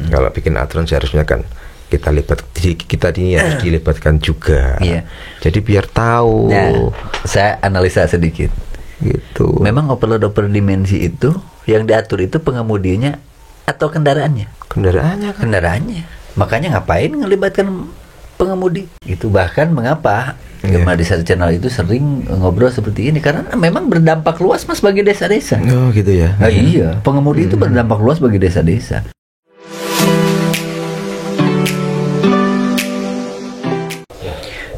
Kalau bikin aturan seharusnya kan kita ini harus dilibatkan juga. Jadi biar tahu. Nah, saya analisa sedikit. Gitu. Memang overload dimensi itu yang diatur itu pengemudinya atau kendaraannya? Kendaraannya. Makanya ngapain ngelibatkan pengemudi? Itu bahkan mengapa Gema di satu channel itu sering ngobrol seperti ini karena memang berdampak luas Mas bagi desa-desa. Oh gitu ya. Nah, iya, pengemudi itu berdampak luas bagi desa-desa.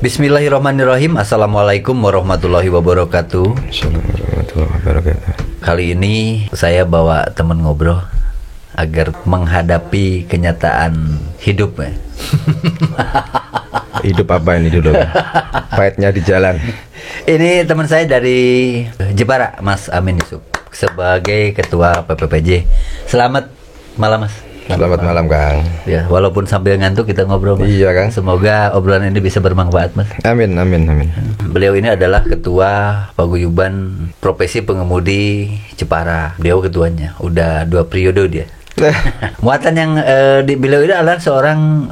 Bismillahirrahmanirrahim. Assalamualaikum warahmatullahi wabarakatuh. Assalamualaikum warahmatullahi wabarakatuh. Kali ini saya bawa teman ngobrol agar menghadapi kenyataan hidup. Hidup apa ini dulu? Pahitnya di jalan. Ini teman saya dari Jepara, Mas Amin Yusuf, sebagai ketua PPPJ. Selamat malam, Mas. Selamat malam, Kang. Ya, walaupun sambil ngantuk kita ngobrol, Mas. Iya, Kang. Semoga obrolan ini bisa bermanfaat, Mas. Amin, amin, amin. Beliau ini adalah ketua paguyuban profesi pengemudi Jepara. Beliau ketuanya. Udah 2 periode dia. Muatan yang di beliau ini adalah seorang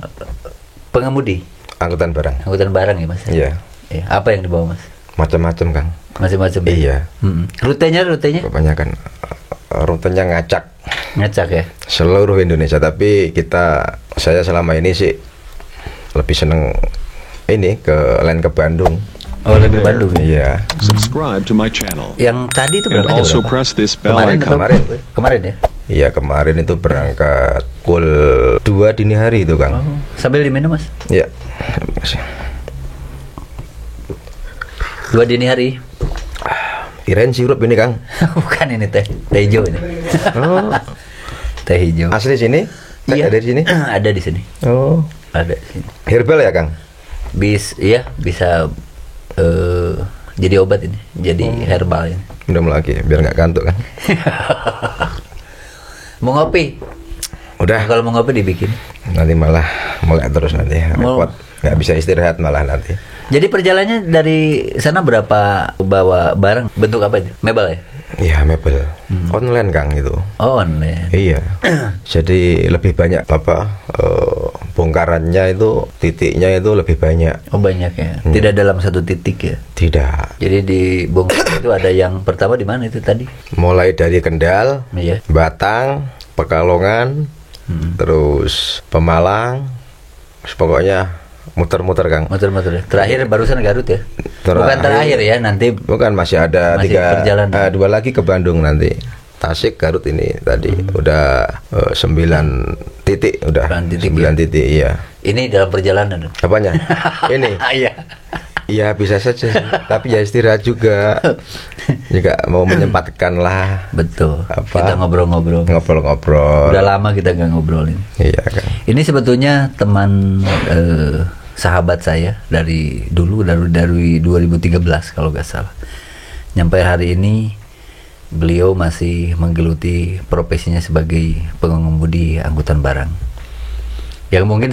pengemudi Angkutan barang. Angkutan barang ya, Mas? Iya. Ya, apa yang dibawa, Mas? Macam-macam, Kang. Macam-macam. Iya. Rutenya? Kebanyakan rutenya ngacak ya. Seluruh Indonesia, tapi saya selama ini sih lebih seneng ini ke Bandung. Oh, lebih Bandung ya? Iya. Subscribe to my channel. Yang tadi itu And berapa also jam? press this bell Kemarin. Kemarin ya? Iya, kemarin itu berangkat pukul 2 dini hari itu, Kang. Oh, sambil diminum, Mas? Iya. Terima kasih. 2 dini hari. Kirain sirup ini, Kang. Bukan, ini teh hijau ini. Oh. Teh hijau. Asli sini? Iya. Ada di sini? Ada di sini. Oh. Ada di sini. Herbal ya, Kang? Bisa jadi obat ini. Jadi herbal ini. Minum lagi biar nggak kantuk, kan? Mau ngopi? Udah. Kalau mau ngopi dibikin. Nanti malah mulai terus nanti. Repot. Nggak bisa istirahat malah nanti. Jadi perjalanannya dari sana berapa bawa barang? Bentuk apa itu? Mebel ya? Iya, mebel. Online, Kang, itu. Oh, online. Iya. Jadi lebih banyak bongkarannya itu, titiknya itu lebih banyak. Oh, banyak ya. Tidak dalam satu titik ya. Tidak. Jadi di bongkar itu ada yang pertama di mana itu tadi? Mulai dari Kendal, Iya. Batang, Pekalongan, terus Pemalang, terus pokoknya muter-muter, Kang. Muter-muter ya. Terakhir barusan Garut ya. Bukan terakhir ya, nanti bukan, masih ada masih 2 lagi ke Bandung nanti. Tasik, Garut ini tadi udah 9 titik, udah 9 titik, iya. Ini dalam perjalanan. Apanya? Ini. Iya. Iya, bisa saja sih. Tapi ya istirahat juga. Juga mau menyempatkan lah. Betul. Apa? Kita ngobrol-ngobrol. Ngobrol-ngobrol. Udah lama kita nggak ngobrolin. Iya, kan. Ini sebetulnya teman sahabat saya dari dulu, dari 2013 kalau nggak salah. Nyampe hari ini beliau masih menggeluti profesinya sebagai pengemudi angkutan barang. Yang mungkin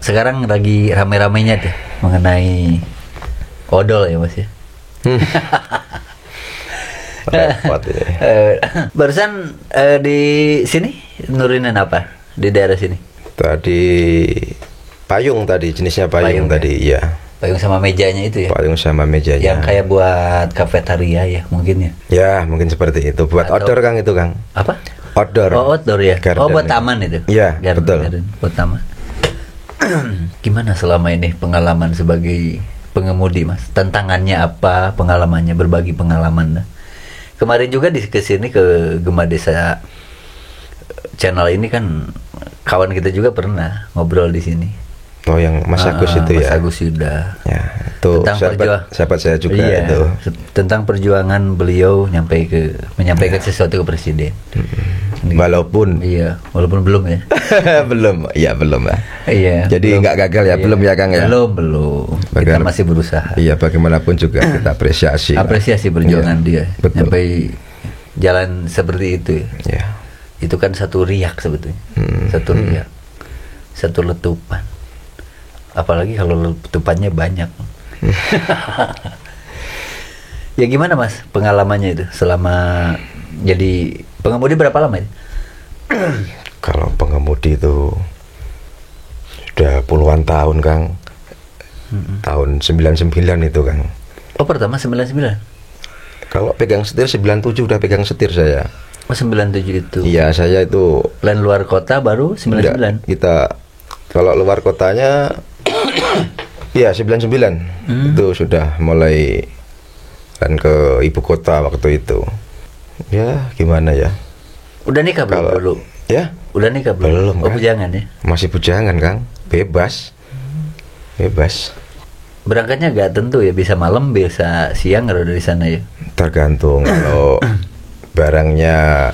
sekarang lagi rame-ramenya deh mengenai odol ya, Mas ya. Repot ini. Barusan di sini nurinin apa? Di daerah sini? Tadi payung tadi, jenisnya payung tadi, iya. Payung sama mejanya itu ya? Payung sama mejanya. Yang kayak buat kafetaria ya mungkin ya? Ya, mungkin seperti itu. Buat outdoor, Kang, itu, Kang. Apa? Outdoor. Oh, outdoor ya? Garden Oh, buat itu. taman itu? Iya, betul. Buat taman. Gimana selama ini pengalaman sebagai pengemudi, Mas? Tantangannya apa? Pengalamannya, berbagi pengalaman. Kemarin juga kesini ke Gema Desa channel ini kan kawan kita juga pernah ngobrol di sini. Oh, yang Mas Agus itu Mas ya? Agus Yuda. Ya, itu sahabat saya juga itu. Tentang perjuangan beliau menyampaikan sesuatu ke presiden. Walaupun belum ya. belum, Mbak. Iya. Jadi nggak gagal ya, belum ya, Kang ya? Belum. Kita masih berusaha. Iya, bagaimanapun juga kita apresiasi. Apresiasi perjuangan dia. Betul. Sampai jalan seperti itu. Ya. Itu kan satu riak sebetulnya. Satu riak. Satu letupan. Apalagi kalau letupannya banyak. Ya gimana, Mas pengalamannya itu selama jadi pengemudi berapa lama itu? Kalau pengemudi itu sudah puluhan tahun, Kang. Tahun 99 itu, Kang. Oh, pertama 99. Kalau pegang setir 97 udah pegang setir saya. Oh, 97 itu. Iya, saya itu Plan luar kota baru 99. enggak, kita kalau luar kotanya iya 99. Itu sudah mulai kan ke ibu kota waktu itu. Ya, gimana ya? Udah nikah belum Kalau- dulu? Ya, Udah nikah belum? Belum, Oh, Kang. bujangan ya. masih bujangan, Kang. Bebas. Bebas. Berangkatnya gak tentu ya, bisa malam, bisa siang kalau dari sana ya. Tergantung kalau barangnya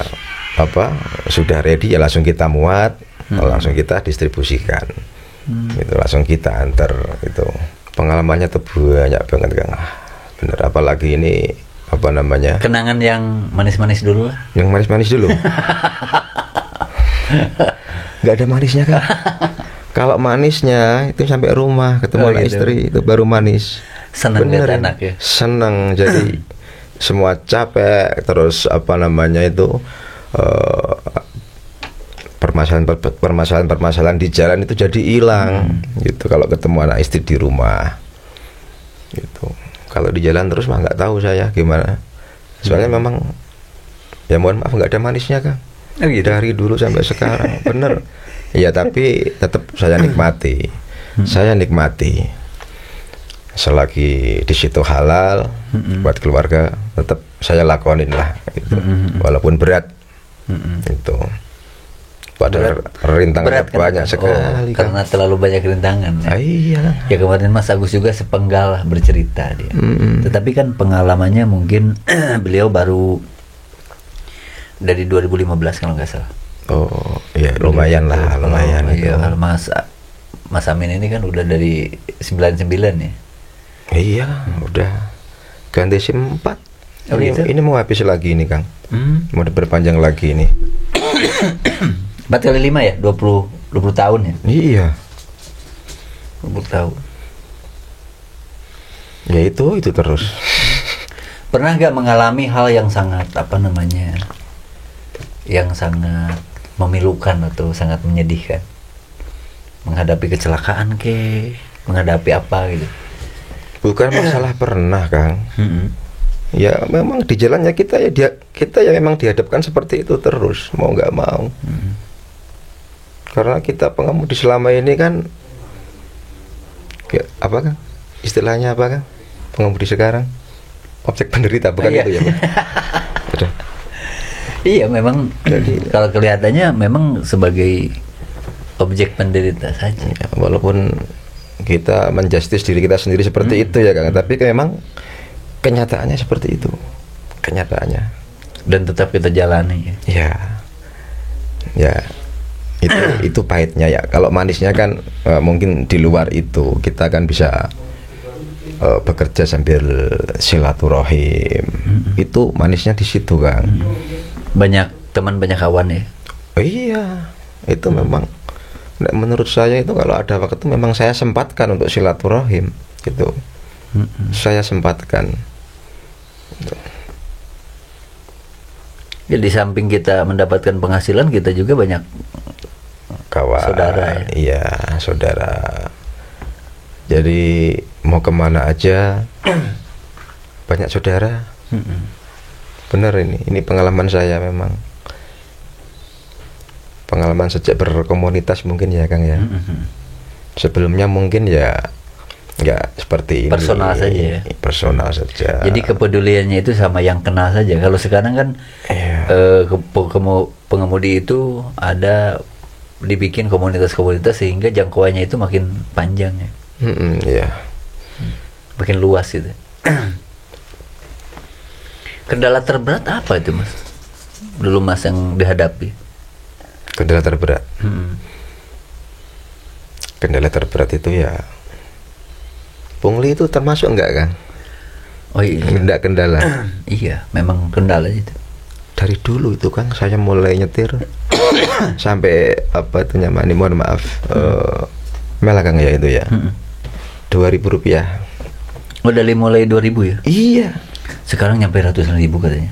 sudah ready ya langsung kita muat, langsung kita distribusikan. Itu langsung kita antar itu. Pengalamannya tuh banyak banget, Kang. Bener, apalagi ini Kenangan yang manis-manis dulu lah. yang manis-manis dulu. Nggak ada manisnya, Kang. Kalau manisnya itu sampai rumah ketemu Oh, anak gitu. istri itu baru manis. Seneng lihat Bener, anak ya. seneng. Jadi semua capek, terus permasalahan di jalan itu jadi hilang gitu kalau ketemu anak istri di rumah gitu. Kalau di jalan terus mah nggak tahu saya gimana, soalnya memang ya mohon maaf nggak ada manisnya, Kang. Oh, gitu. Dari dulu sampai sekarang bener ya, tapi tetap saya nikmati. Saya nikmati selagi di situ halal buat keluarga, tetap saya lakonin lah gitu. Walaupun berat itu. Padahal rintangan Berat kan? banyak sekali, Kang. karena terlalu banyak rintangan ya. Ah, iya. Ya kemarin Mas Agus juga sepenggal lah bercerita dia. Tetapi kan pengalamannya mungkin beliau baru dari 2015 kalau nggak salah. Oh iya, lumayan lah, lumayan itu. Iya, kalau Mas Amin ini kan udah dari 99 ya. Iya, udah ganti SIM 4. Oh, gitu? Ini mau habis lagi ini, Kang. Mau diperpanjang lagi ini. 4 kali 5 ya? 20 tahun ya? Iya. 20 tahun. Ya itu terus. Pernah nggak mengalami hal yang sangat yang sangat memilukan atau sangat menyedihkan? Menghadapi kecelakaan menghadapi apa gitu? Bukan masalah pernah, Kang. Ya memang di jalannya kita ya memang dihadapkan seperti itu terus, mau nggak mau. Karena kita pengemudi selama ini kan apa, Kang? Istilahnya apa, Kang? Pengemudi sekarang objek penderita, bukan Iya. itu ya, Pak? Udah. Iya, memang kalau kelihatannya memang sebagai objek penderita saja. Ya, walaupun kita menjustis diri kita sendiri seperti itu ya, Kang, tapi memang kenyataannya seperti itu. Kenyataannya. Dan tetap kita jalani ya. Ya. Ya. Itu pahitnya ya. Kalau manisnya kan mungkin di luar itu kita kan bisa bekerja sambil silaturahim. Itu manisnya di situ, Kang. Banyak teman, banyak kawan ya. Oh, iya. Itu memang menurut saya itu kalau ada waktu memang saya sempatkan untuk silaturahim gitu. Saya sempatkan. Ya, di samping kita mendapatkan penghasilan, kita juga banyak Kawan, saudara ya. Iya, saudara. Jadi mau kemana aja banyak saudara. Benar ini pengalaman saya memang. Pengalaman sejak berkomunitas mungkin ya, Kang ya. Sebelumnya mungkin ya nggak seperti ini. Personal saja ya. Personal saja. Jadi kepeduliannya itu sama yang kenal saja. Kalau sekarang kan Iya. pengemudi itu dibikin komunitas-komunitas sehingga jangkauannya itu makin panjang ya. Iya. Makin luas gitu. Kendala terberat apa itu, Mas? Dulu Mas yang dihadapi. Kendala terberat. Kendala terberat itu ya pungli itu termasuk enggak, Kang? Oh iya. Enggak kendala. Iya, memang kendala itu. Dari dulu itu, Kang, saya mulai nyetir sampai apa itu nyamani, mohon maaf, mela, Kang ya itu ya. 2.000 rupiah. Oh, dari mulai 2000 ya? Iya. Sekarang nyampe ratusan ribu katanya.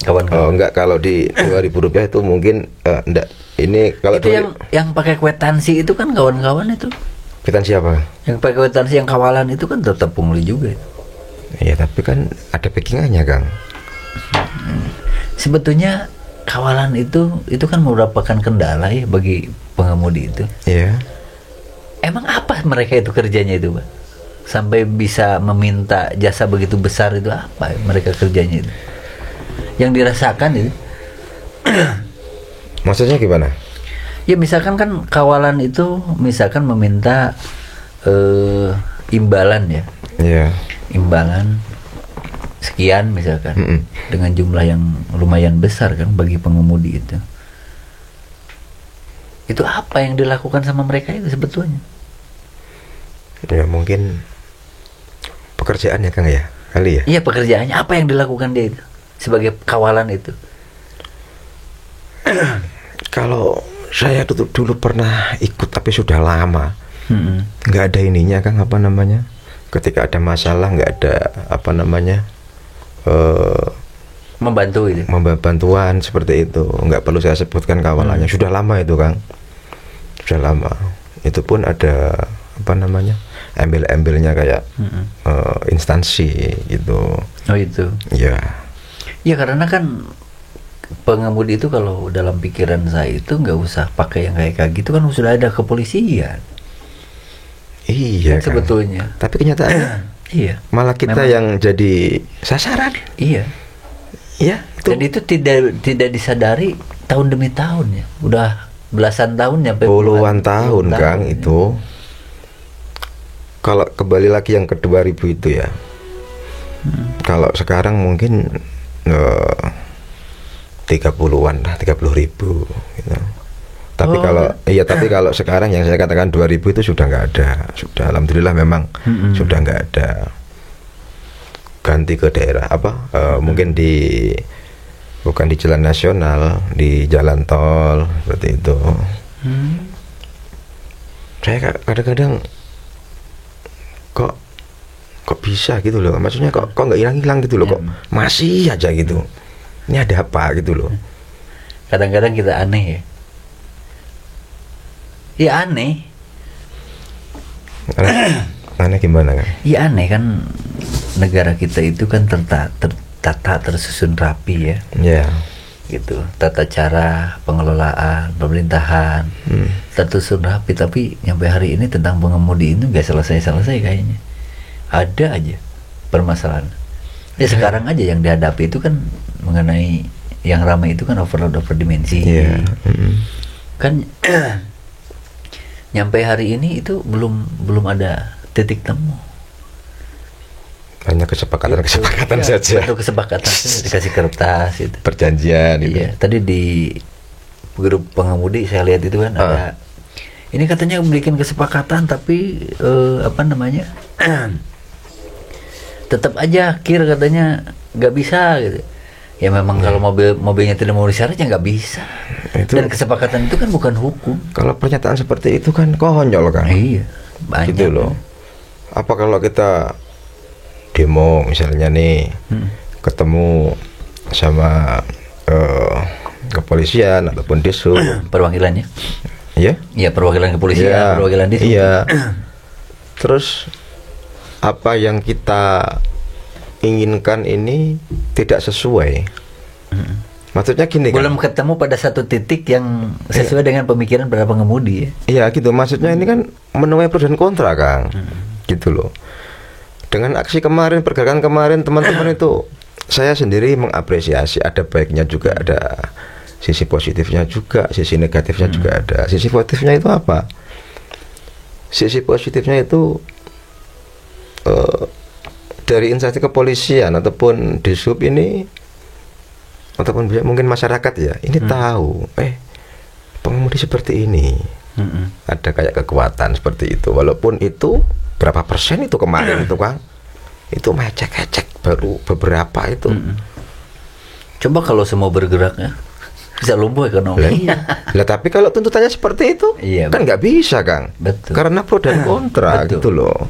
Kawan-kawan. Oh enggak, kalau di 2.000 rupiah itu mungkin enggak ini kalau Itu yang pakai kwitansi itu kan kawan-kawan itu. kwitansi apa? Yang pakai kwitansi yang kawalan itu kan tetap pungli juga. Iya, tapi kan ada backingannya, Kang. Sebetulnya kawalan itu kan merupakan kendala ya bagi pengemudi itu. Iya. Emang apa mereka itu kerjanya itu, Pak? Sampai bisa meminta jasa begitu besar itu apa mereka kerjanya itu? Yang dirasakan itu. Maksudnya gimana? Ya misalkan kan kawalan itu misalkan meminta imbalan ya. Iya. Imbalan sekian misalkan. Mm-mm. Dengan jumlah yang lumayan besar kan bagi pengemudi itu. Itu apa yang dilakukan sama mereka itu sebetulnya? Ya mungkin pekerjaannya, Kang, ya kali ya. Iya, pekerjaannya apa yang dilakukan dia itu sebagai kawalan itu? Kalau saya dulu pernah ikut tapi sudah lama, nggak ada ininya, Kang, apa namanya? Ketika ada masalah nggak ada apa namanya Membantu itu. bantuan seperti itu, nggak perlu saya sebutkan kawalannya. Sudah lama itu, Kang, sudah lama. Itu pun ada apa namanya embel-embelnya kayak instansi gitu. Oh itu. Ya. Ya karena kan pengemudi itu kalau dalam pikiran saya itu nggak usah pakai yang kayak gitu kan sudah ada kepolisian. Iya, Kan sebetulnya. Tapi kenyataannya Iya. malah kita Memang. yang jadi sasaran. Iya. Ya, itu. Dan itu tidak disadari tahun demi tahun ya. Udah belasan tahun nyampe Puluhan tahun, Kang, ya. itu. Kalau kembali lagi yang ke 2000 itu ya. Kalau sekarang mungkin 30-an lah, 30.000 gitu. Tapi kalau sekarang yang saya katakan 2000 itu sudah nggak ada. Sudah alhamdulillah memang sudah nggak ada. Ganti ke daerah mungkin bukan di jalan nasional, di jalan tol seperti itu. Saya kadang-kadang kok bisa gitu loh, maksudnya kok nggak hilang gitu loh, kok masih aja gitu, ini ada apa gitu loh. Kadang-kadang kita aneh ya. Ya aneh. Aneh gimana, kan? Ya aneh kan, negara kita itu kan tertata tersusun rapi ya. Ya. Gitu, tata cara pengelolaan pemerintahan tersusun rapi, tapi sampai hari ini tentang pengemudi itu nggak selesai kayaknya. Ada aja permasalahan. Ya sekarang aja yang dihadapi itu kan mengenai yang ramai itu kan overload dimensi. Kan nyampe hari ini itu belum ada titik temu. Hanya kesepakatan saja. Untuk kesepakatan dikasih kertas itu. Perjanjian gitu. Iya, tadi di grup pengemudi saya lihat itu kan ada. Ini katanya bikin kesepakatan tapi apa namanya? Tetap aja katanya nggak bisa gitu. Ya memang kalau mobilnya tidak mau disyarat ya nggak bisa. Dan kesepakatan itu kan bukan hukum. Kalau pernyataan seperti itu kan konyol, kan? Iya, banyak. Gitu loh. Apa kalau kita demo misalnya nih, ketemu sama kepolisian ataupun Dishub, perwakilannya? Iya? Iya, perwakilan kepolisian, Ya, perwakilan Dishub. iya. Terus apa yang kita inginkan ini tidak sesuai. Maksudnya gini, belum ketemu pada satu titik yang sesuai dengan pemikiran para pengemudi ya. Iya gitu, maksudnya ini kan menuai pro dan kontra, Kang. Gitu loh. Dengan aksi kemarin, pergerakan kemarin, teman-teman itu saya sendiri mengapresiasi, ada baiknya juga, ada sisi positifnya juga, sisi negatifnya juga ada. Sisi positifnya itu apa? Sisi positifnya itu dari instansi kepolisian ataupun Dishub ini, ataupun mungkin masyarakat ya, ini tahu pengemudi seperti ini, ada kayak kekuatan seperti itu, walaupun itu berapa persen itu kemarin itu, Kang, itu mecek-ecek baru beberapa itu. Coba kalau semua bergerak ya bisa lumpuh ekonomi. Lah tapi kalau tuntutannya seperti itu, kan nggak bisa, Kang. Betul. Karena pro dan kontra gitu loh.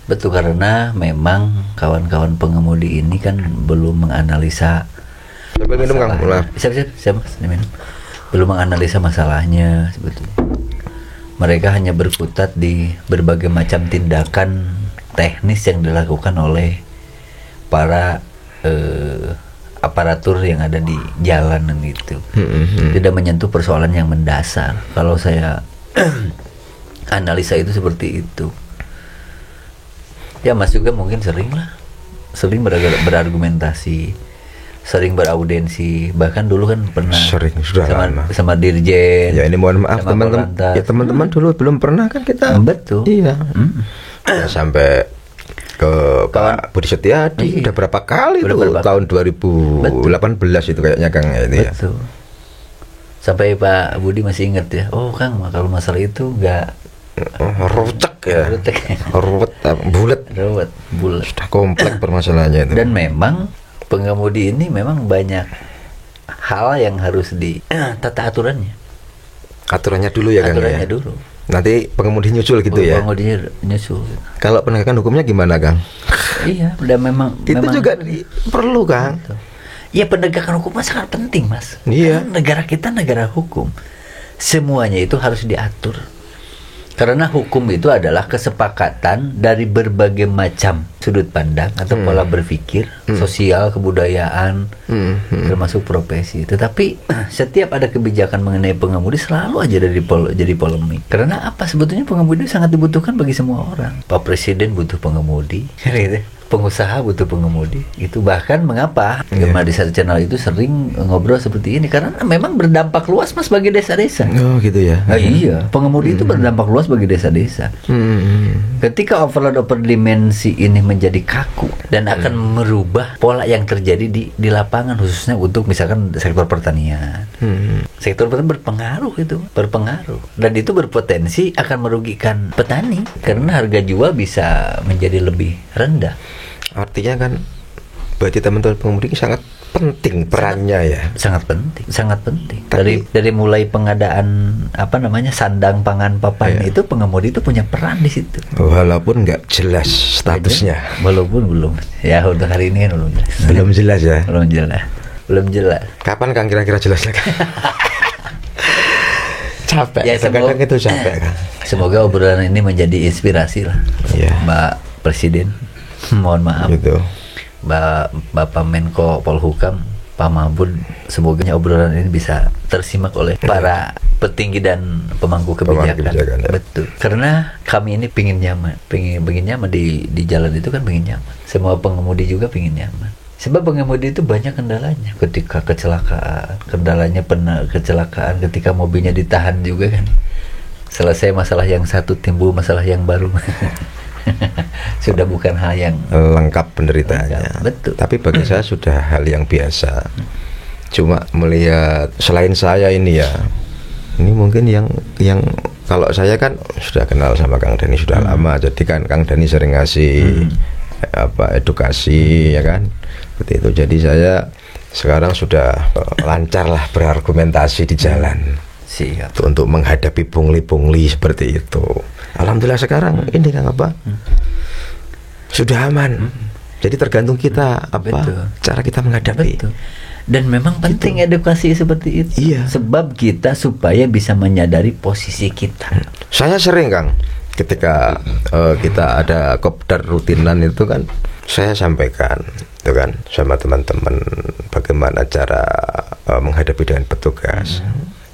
Betul, karena memang kawan-kawan pengemudi ini kan belum menganalisa. Sampai minum, Kang. Bisa Mas, minum. belum menganalisa masalahnya sebetulnya. Mereka hanya berkutat di berbagai macam tindakan teknis yang dilakukan oleh para aparatur yang ada di jalanan itu. Tidak menyentuh persoalan yang mendasar. Kalau saya analisa itu seperti itu. Ya Mas juga mungkin sering berargumentasi, sering beraudensi, bahkan dulu kan pernah sering, sudah lama sama dirjen. Ya ini mohon maaf teman-teman. Ya teman-teman dulu belum pernah kan kita. Betul. Iya. Ya, sampai ke Pak Budi Setiadi udah berapa kali tuh tahun 2018 itu kayaknya Kang ya itu. Betul. Ya. Sampai Pak Budi masih ingat ya. Oh Kang, kalau masalah itu enggak ruwet ya, ruwet bulat, sudah kompleks permasalahannya itu. Dan memang pengemudi ini memang banyak hal yang harus ditata aturannya dulu ya Kang ya. Dulu. Nanti pengemudi nyusul gitu ya. Pengemudinya nyusul. Kalau penegakan hukumnya gimana Kang? Iya, udah memang itu juga perlu Kang. Iya, penegakan hukumnya sangat penting Mas. Iya. Karena negara kita negara hukum, semuanya itu harus diatur. Karena hukum itu adalah kesepakatan dari berbagai macam sudut pandang atau pola berpikir, sosial, kebudayaan, termasuk profesi. Tetapi setiap ada kebijakan mengenai pengemudi selalu aja jadi polemik. Karena apa? Sebetulnya pengemudi sangat dibutuhkan bagi semua orang. Pak Presiden butuh pengemudi, gitu. Pengusaha butuh pengemudi. Itu bahkan mengapa Gemma Desa Channel itu sering ngobrol seperti ini, karena memang berdampak luas Mas bagi desa-desa. Oh gitu ya. Nah, iya, pengemudi itu berdampak luas bagi desa-desa. Ketika overload dimensi ini menjadi kaku dan akan merubah pola yang terjadi di lapangan, khususnya untuk misalkan sektor pertanian. Sektor pertanian berpengaruh dan itu berpotensi akan merugikan petani karena harga jual bisa menjadi lebih rendah. Artinya kan berarti teman-teman pengemudi sangat penting perannya ya. Sangat penting. Dari mulai pengadaan sandang pangan papan itu pengemudi itu punya peran di situ. Walaupun nggak jelas statusnya. Walaupun belum. Ya untuk hari ini kan belum jelas ya. Belum jelas. Kapan Kang kira-kira jelasnya Kang? Capek. Ya, kadang itu capek Kang. Semoga obrolan ini menjadi inspirasi lah. Ya. Mbak Presiden. Mohon maaf gitu. Bapak Menko Polhukam Pak Mahfud, semoga obrolan ini bisa tersimak oleh para petinggi dan pemangku kebijakan. Ya. Betul. Karena kami ini pingin nyaman di jalan itu kan pingin nyaman. Semua pengemudi juga pingin nyaman. Sebab pengemudi itu banyak kendalanya. Ketika kecelakaan, kecelakaan ketika mobilnya ditahan juga kan. Selesai masalah yang satu, timbul masalah yang baru. Sudah bukan hal yang lengkap penderitaannya. Betul. Tapi bagi saya sudah hal yang biasa. Cuma melihat selain saya ini ya, ini mungkin yang kalau saya kan sudah kenal sama Kang Dani sudah lama, jadi kan Kang Dani sering ngasih edukasi ya kan, seperti itu. Jadi saya sekarang sudah lancar lah berargumentasi di jalan. Siap. Untuk menghadapi pungli-pungli seperti itu. Alhamdulillah sekarang ini Kang sudah aman. Jadi tergantung kita cara kita menghadapi. Betul. Dan memang penting edukasi seperti itu. Iya. Sebab kita supaya bisa menyadari posisi kita. Saya sering Kang, ketika kita ada kopdar rutinan itu kan, saya sampaikan itu kan sama teman-teman bagaimana cara menghadapi dengan petugas.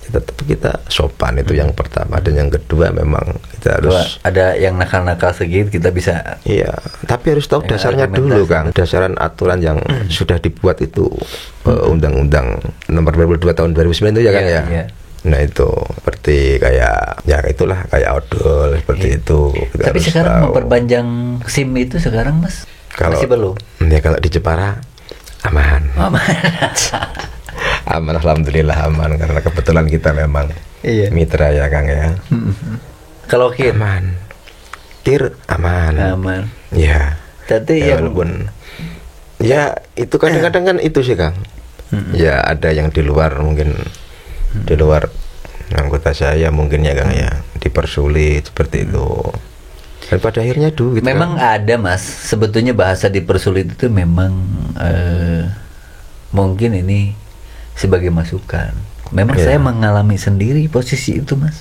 Tetap kita sopan, itu yang pertama. Dan yang kedua memang kita harus ada yang nakal-nakal sedikit kita bisa. Iya, tapi harus tahu dasarnya dulu Kang. Dasaran aturan yang sudah dibuat itu Undang-Undang Nomor 22 Tahun 2009 itu ya Kang ya. Iya. Nah itu seperti kayak itulah kayak odol seperti itu. Kita tapi sekarang memperpanjang SIM itu sekarang Mas masih belum? Ya kalau di Jepara aman. Aman, alhamdulillah aman, karena kebetulan kita memang mitra ya Kang ya. Kalau KIR aman, KIR aman. Ya. Tapi ya, walaupun ya itu kadang-kadang kan itu sih Kang. Ya ada yang di luar mungkin di luar anggota saya mungkin ya Kang ya, dipersulit seperti itu. Dan pada akhirnya gitu, memang kan ada Mas, sebetulnya bahasa dipersulit itu memang mungkin ini sebagai masukan. Memang Iya. saya mengalami sendiri posisi itu, Mas.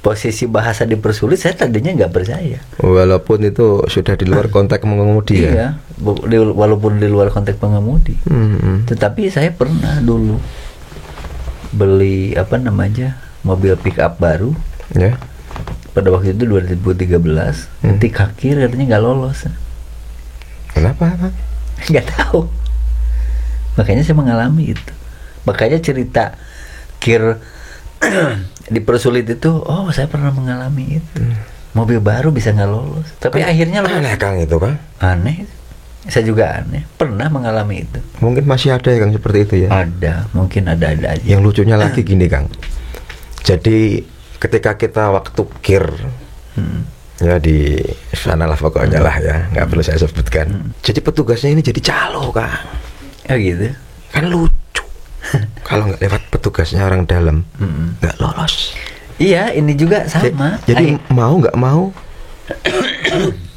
Posisi bahasa dipersulit, saya tadinya nggak percaya. Walaupun itu sudah di luar konteks mengemudi ya. Iya, walaupun di luar konteks pengemudi. Hmm. Tetapi saya pernah dulu beli mobil pick up baru. Ya. Pada waktu itu 2013, ketik akhir katanya nggak lolos. Kenapa, Pak? Nggak tahu. Makanya saya mengalami itu. Makanya cerita kir dipersulit itu, oh saya pernah mengalami itu. Mobil baru bisa nggak lolos, tapi akhirnya lolos. Aneh Kang itu, Kang. Aneh. Saya juga aneh. Pernah mengalami itu. Mungkin masih ada ya Kang seperti itu ya. Ada, mungkin ada aja. Yang lucunya lagi gini Kang. Jadi ketika kita waktu kir ya di sana lah pokoknya lah ya, nggak perlu saya sebutkan. Jadi petugasnya ini jadi calo Kang. Oh gitu. Kan lucu. Kalau nggak lewat petugasnya orang dalam nggak lolos. Iya, ini juga sama. Jadi mau nggak mau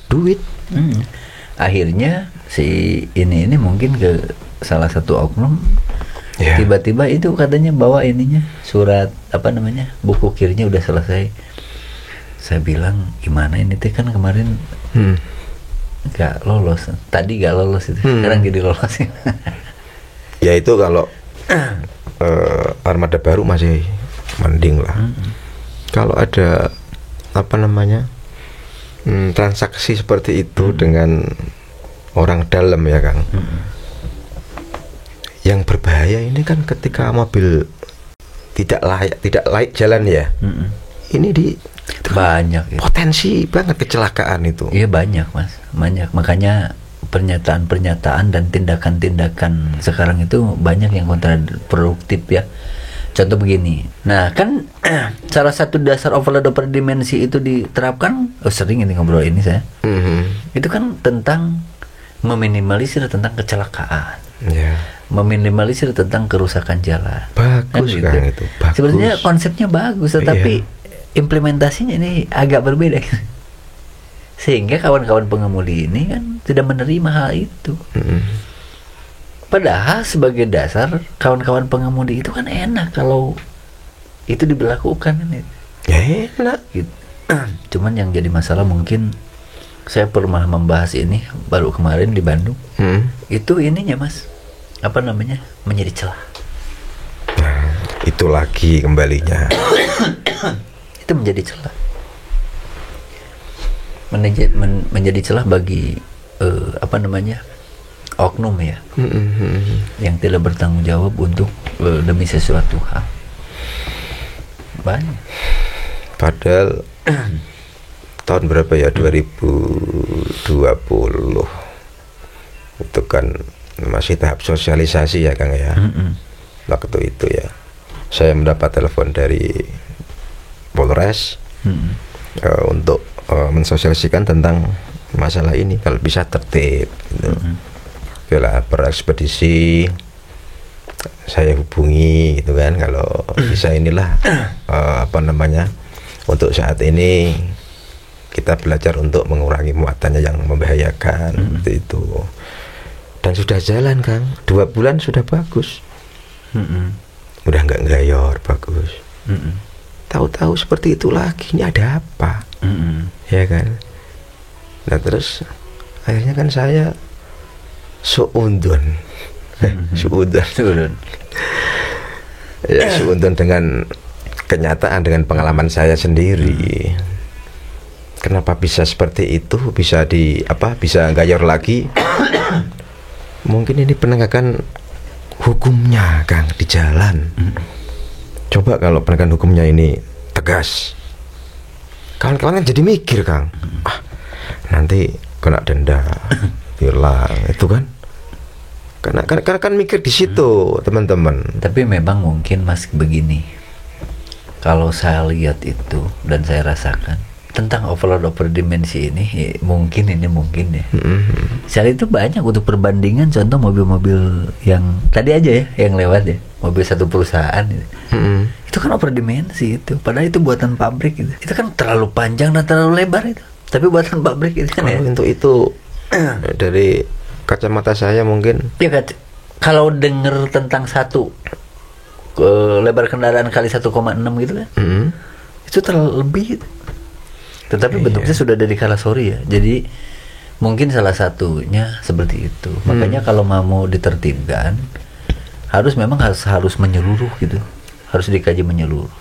duit. Akhirnya si ini mungkin ke salah satu oknum. Ya. Tiba-tiba itu katanya bawa ininya surat buku kirnya udah selesai. Saya bilang gimana ini teh, kan kemarin nggak lolos. Tadi nggak lolos itu, sekarang jadi lolos. Ya itu kalau armada baru masih mending lah. Kalau ada transaksi seperti itu dengan orang dalam ya Kang. Yang berbahaya ini kan ketika mobil tidak layak jalan ya. Ini Banyak ya. potensi banget kecelakaan itu. Iya banyak Mas, banyak. Makanya pernyataan-pernyataan dan tindakan-tindakan sekarang itu banyak yang kontraproduktif ya. Contoh begini, nah kan salah satu dasar overload overdimensi itu diterapkan, sering ini ngobrol ini saya, itu kan tentang meminimalisir tentang kecelakaan, meminimalisir tentang kerusakan jalan. Bagus kan itu, bagus. Sebenarnya konsepnya bagus, tetapi implementasinya ini agak berbeda. Sehingga kawan-kawan pengemudi ini kan tidak menerima hal itu. Padahal sebagai dasar kawan-kawan pengemudi itu kan enak kalau itu diberlakukan ini. Ya enak. Gitu. Cuman yang jadi masalah mungkin saya pernah membahas ini baru kemarin di Bandung. Itu ininya Mas, menjadi celah. Nah, itu lagi kembalinya. Itu menjadi celah. Menjadi celah bagi oknum ya, yang tidak bertanggung jawab untuk demi sesuatu hal. Banyak. Padahal tahun berapa ya, 2020 itu kan masih tahap sosialisasi ya Kang ya. Waktu itu ya saya mendapat telepon dari Polres untuk mensosialisasikan tentang masalah ini kalau bisa tertib gitu. Bila berekspedisi saya hubungi gitu kan, kalau bisa inilah untuk saat ini kita belajar untuk mengurangi muatannya yang membahayakan seperti itu. Dan sudah jalan Kang, 2 bulan sudah bagus. Udah nggak gayor, bagus. Tahu-tahu seperti itu lagi, ini ada apa? Ya kan. Nah terus akhirnya kan saya suudon ya, suudon dengan kenyataan, dengan pengalaman saya sendiri. Kenapa bisa seperti itu, bisa bisa gayor lagi? Mungkin ini penegakan hukumnya Kang di jalan. Coba kalau penegakan hukumnya ini tegas, kawan-kawan kan jadi mikir Kang, nanti kena denda, hilang itu kan. Karena kan mikir di situ teman-teman. Tapi memang mungkin Mas begini, kalau saya lihat itu dan saya rasakan tentang overload overdimensi ini, mungkin ya. Saya itu banyak untuk perbandingan, contoh mobil-mobil yang tadi aja ya, yang lewat ya, mobil satu perusahaan itu kan overdimensi itu, padahal itu buatan pabrik gitu. Itu kan terlalu panjang dan terlalu lebar itu, tapi buatan pabrik itu kan. Untuk itu dari kacamata saya mungkin ya, kalau denger tentang satu lebar kendaraan kali 1,6 gitu kan. Itu terlalu lebih. Tetapi bentuknya sudah dari kalasori ya. Jadi mungkin salah satunya seperti itu. Makanya kalau mau ditertibkan memang harus menyeluruh gitu. Harus dikaji menyeluruh.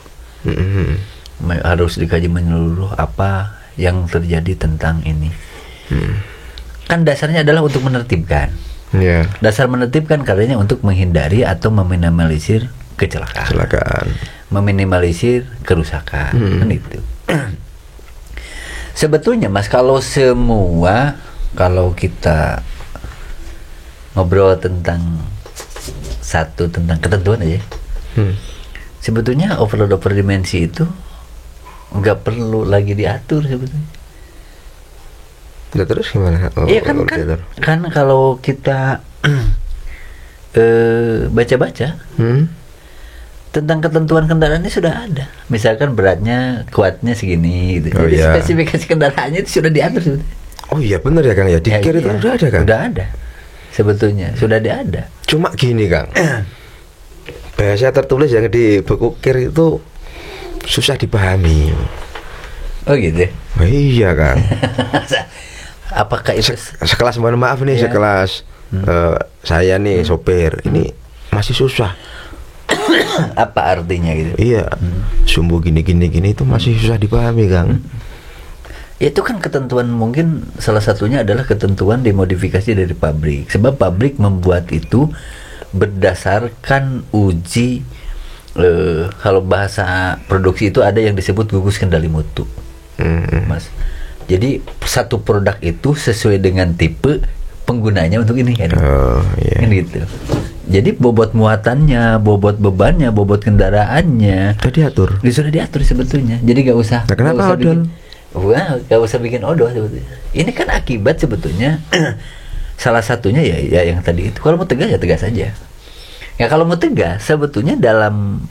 Harus dikaji menyeluruh apa yang terjadi tentang ini. Kan dasarnya adalah untuk menertibkan. Dasar menertibkan karenanya untuk menghindari atau meminimalisir kecelakaan. Meminimalisir kerusakan. Kan itu. Sebetulnya Mas, kalau kita ngobrol tentang ketentuan aja, sebetulnya overload dimensi itu nggak perlu lagi diatur sebetulnya. Nah, terus gimana? Iya kan kalau kita baca-baca tentang ketentuan kendaraannya sudah ada. Misalkan beratnya, kuatnya segini gitu. Jadi spesifikasi kendaraannya itu sudah diatur sebetulnya. Oh iya benar ya Kang ya. Di kir itu sudah ada kan? Sudah ada. Sebetulnya sudah ada. Cuma gini Kang. Bahasa tertulis yang di buku kir itu susah dipahami. Oh gitu. Oh, iya Kang. Apakah itu sekelas, mohon maaf nih, sekelas saya nih sopir ini masih susah. Apa artinya gitu? Iya, sumbu gini itu masih susah dipahami Kang. Itu kan ketentuan, mungkin salah satunya adalah ketentuan dimodifikasi dari pabrik. Sebab pabrik membuat itu berdasarkan uji kalau bahasa produksi itu ada yang disebut gugus kendali mutu, Mas. Jadi satu produk itu sesuai dengan tipe penggunanya untuk ini kan. Kan gitu. Jadi bobot muatannya, bobot bebannya, bobot kendaraannya sudah diatur sebetulnya. Jadi gak usah. Nah, kenapa odol? Gak usah bikin odol sebetulnya. Ini kan akibat sebetulnya salah satunya ya yang tadi itu. Kalau mau tegas ya tegas saja. Ya kalau mau tegas sebetulnya dalam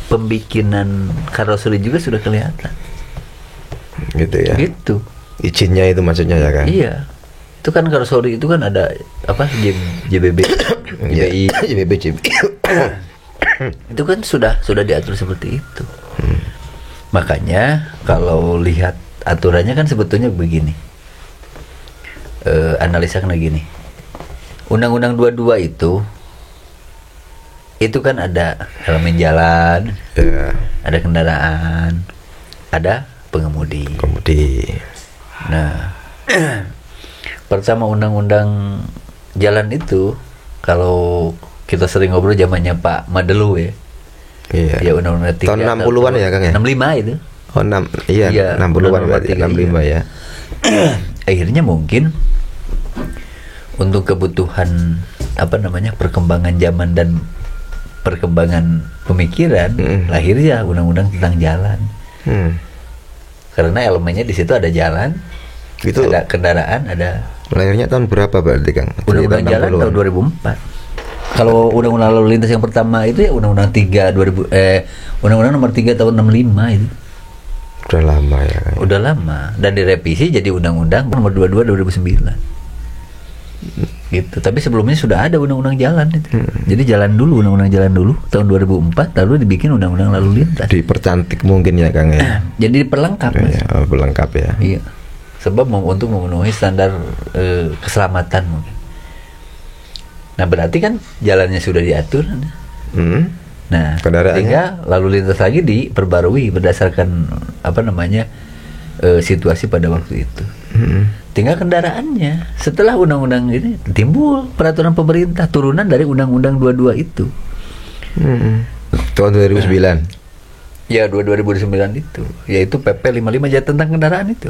pembikinan karoseri juga sudah kelihatan. Gitu ya. Gitu. Izinnya itu maksudnya ya Kang? Iya. Itu kan karoseri itu kan ada apa? JBB, JBI, JBB. Itu kan sudah diatur seperti itu. Makanya kalau lihat aturannya kan sebetulnya begini. Analisa kena gini. Undang-Undang 22 itu kan ada elemen jalan, ada kendaraan, ada pengemudi. Nah, pertama undang-undang jalan itu kalau kita sering ngobrol zamannya Pak Madelu ya. Iya. Ya undang-undang 3 tahun 60-an ya Kang ya? 65 itu. Oh, 60-an berarti 65 ya. Akhirnya mungkin untuk kebutuhan perkembangan zaman dan perkembangan pemikiran lahirnya undang-undang tentang jalan. Karena elemennya di situ ada jalan, itu ada kendaraan, ada. Lahirnya tahun berapa berarti Kang? Undang-undang jalan tahun 2004. Kalau undang-undang lalu lintas yang pertama itu ya undang-undang undang-undang nomor 3 tahun 65 itu. Udah lama ya Kang. Udah lama dan direvisi jadi undang-undang nomor 22 2009. Gitu. Tapi sebelumnya sudah ada undang-undang jalan itu. Jadi undang-undang jalan dulu tahun 2004 lalu dibikin undang-undang lalu lintas. Dipercantik mungkin ya Kang ya. Jadi diperlengkap. Pelengkap ya. Iya. Sebab untuk memenuhi standar keselamatan mungkin. Nah, berarti kan jalannya sudah diatur. Nah, sehingga lalu lintas lagi diperbarui berdasarkan situasi pada waktu itu. Tinggal kendaraannya. Setelah undang-undang ini timbul peraturan pemerintah turunan dari undang-undang 22 itu. Tahun 2009. Ya, 2009 itu, yaitu PP 55 ya tentang kendaraan itu.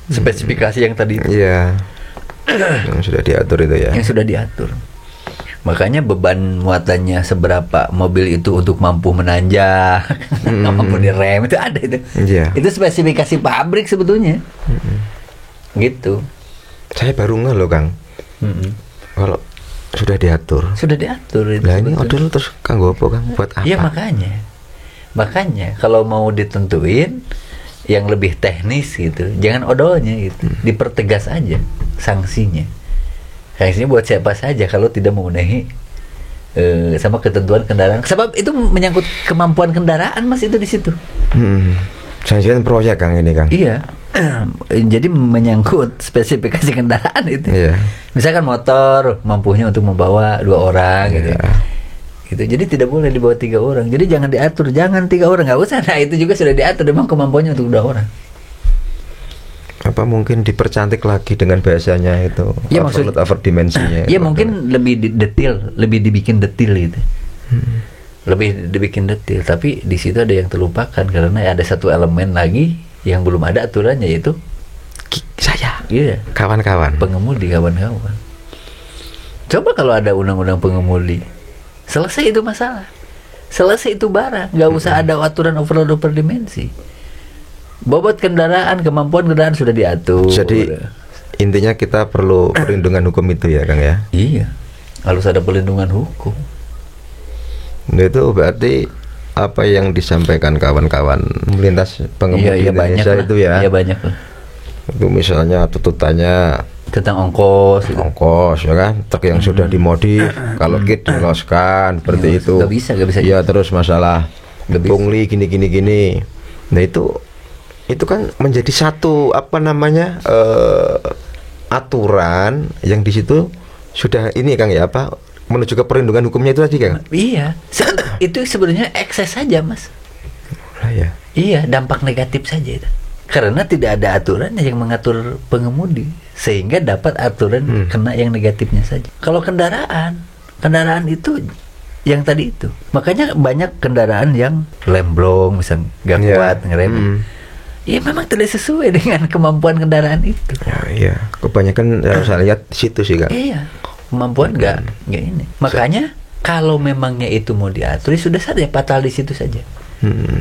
Spesifikasi yang tadi itu. Iya. Yang sudah diatur itu ya. Yang sudah diatur. Makanya beban muatannya seberapa mobil itu untuk mampu menanjak, mampu direm itu ada itu. Itu spesifikasi pabrik sebetulnya. Gitu. Saya baru ngeh loh Kang. Kalau sudah diatur. Sudah diatur itu. Nah ini odol terus kanggo apa Kang? Buat apa? Iya makanya kalau mau ditentuin yang lebih teknis gitu, jangan odolnya gitu. Dipertegas aja sanksinya. Sanksinya buat siapa saja kalau tidak memenuhi sama ketentuan kendaraan. Sebab itu menyangkut kemampuan kendaraan Mas, itu di situ. Jangan-jangan proyek Kang ini Kang. Iya. Jadi menyangkut spesifikasi kendaraan itu. Iya. Misalkan motor mampunya untuk membawa 2 orang gitu. Gitu. Jadi tidak boleh dibawa 3 orang. Jadi jangan diatur, jangan 3 orang, nggak usah. Nah, itu juga sudah diatur, memang kemampuannya untuk 2 orang. Apa mungkin dipercantik lagi dengan bahasanya itu? Ya, maksud over dimensinya. Ya mungkin lebih detail, lebih dibikin detail gitu. Lebih dibikin detail, tapi di situ ada yang terlupakan karena ada satu elemen lagi yang belum ada aturannya, yaitu saya. Iya, Kawan-kawan. pengemudi, kawan-kawan. Coba kalau ada undang-undang pengemudi, selesai itu masalah, selesai itu barang, nggak usah ada aturan overload dimensi. Bobot kendaraan, kemampuan kendaraan sudah diatur. Jadi intinya kita perlu perlindungan hukum itu ya Kang ya. Iya, harus ada perlindungan hukum. Nah, itu berarti apa yang disampaikan kawan-kawan melintas pengemudi Indonesia banyak itu ya. Iya, banyak lah. Itu misalnya tuntutannya Tentang ongkos ya kan, truk yang sudah dimodif kalau kit diloloskan seperti itu. Nggak bisa. Ya, terus masalah pungli gini. Nah, itu kan menjadi satu aturan yang di situ sudah ini Kang ya, menuju ke perlindungan hukumnya itu tadi Kang. Iya, itu sebenarnya ekses saja Mas. Ya. Iya, dampak negatif saja itu. Karena tidak ada aturan yang mengatur pengemudi, sehingga dapat aturan kena yang negatifnya saja. Kalau kendaraan itu yang tadi itu, makanya banyak kendaraan yang lemblong, misalnya nggak kuat ngerem. Ya memang tidak sesuai dengan kemampuan kendaraan itu. Iya. Kebanyakan saya lihat di situ sih Kang. Iya, kemampuan nggak ini. Makanya kalau memangnya itu mau diatur, sudah saja fatal di situ saja.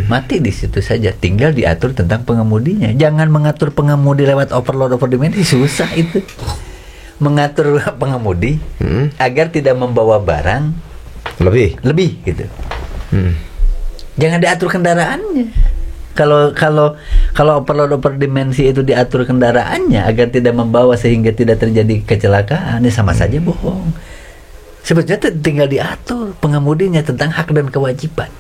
Mati di situ saja. Tinggal diatur tentang pengemudinya. Jangan mengatur pengemudi lewat overload dimensi, susah itu. Mengatur pengemudi agar tidak membawa barang lebih gitu. Jangan diatur kendaraannya. Kalau overload dimensi itu diatur kendaraannya agar tidak membawa sehingga tidak terjadi kecelakaan, ya sama saja bohong. Sebetulnya tinggal diatur pengemudinya tentang hak dan kewajiban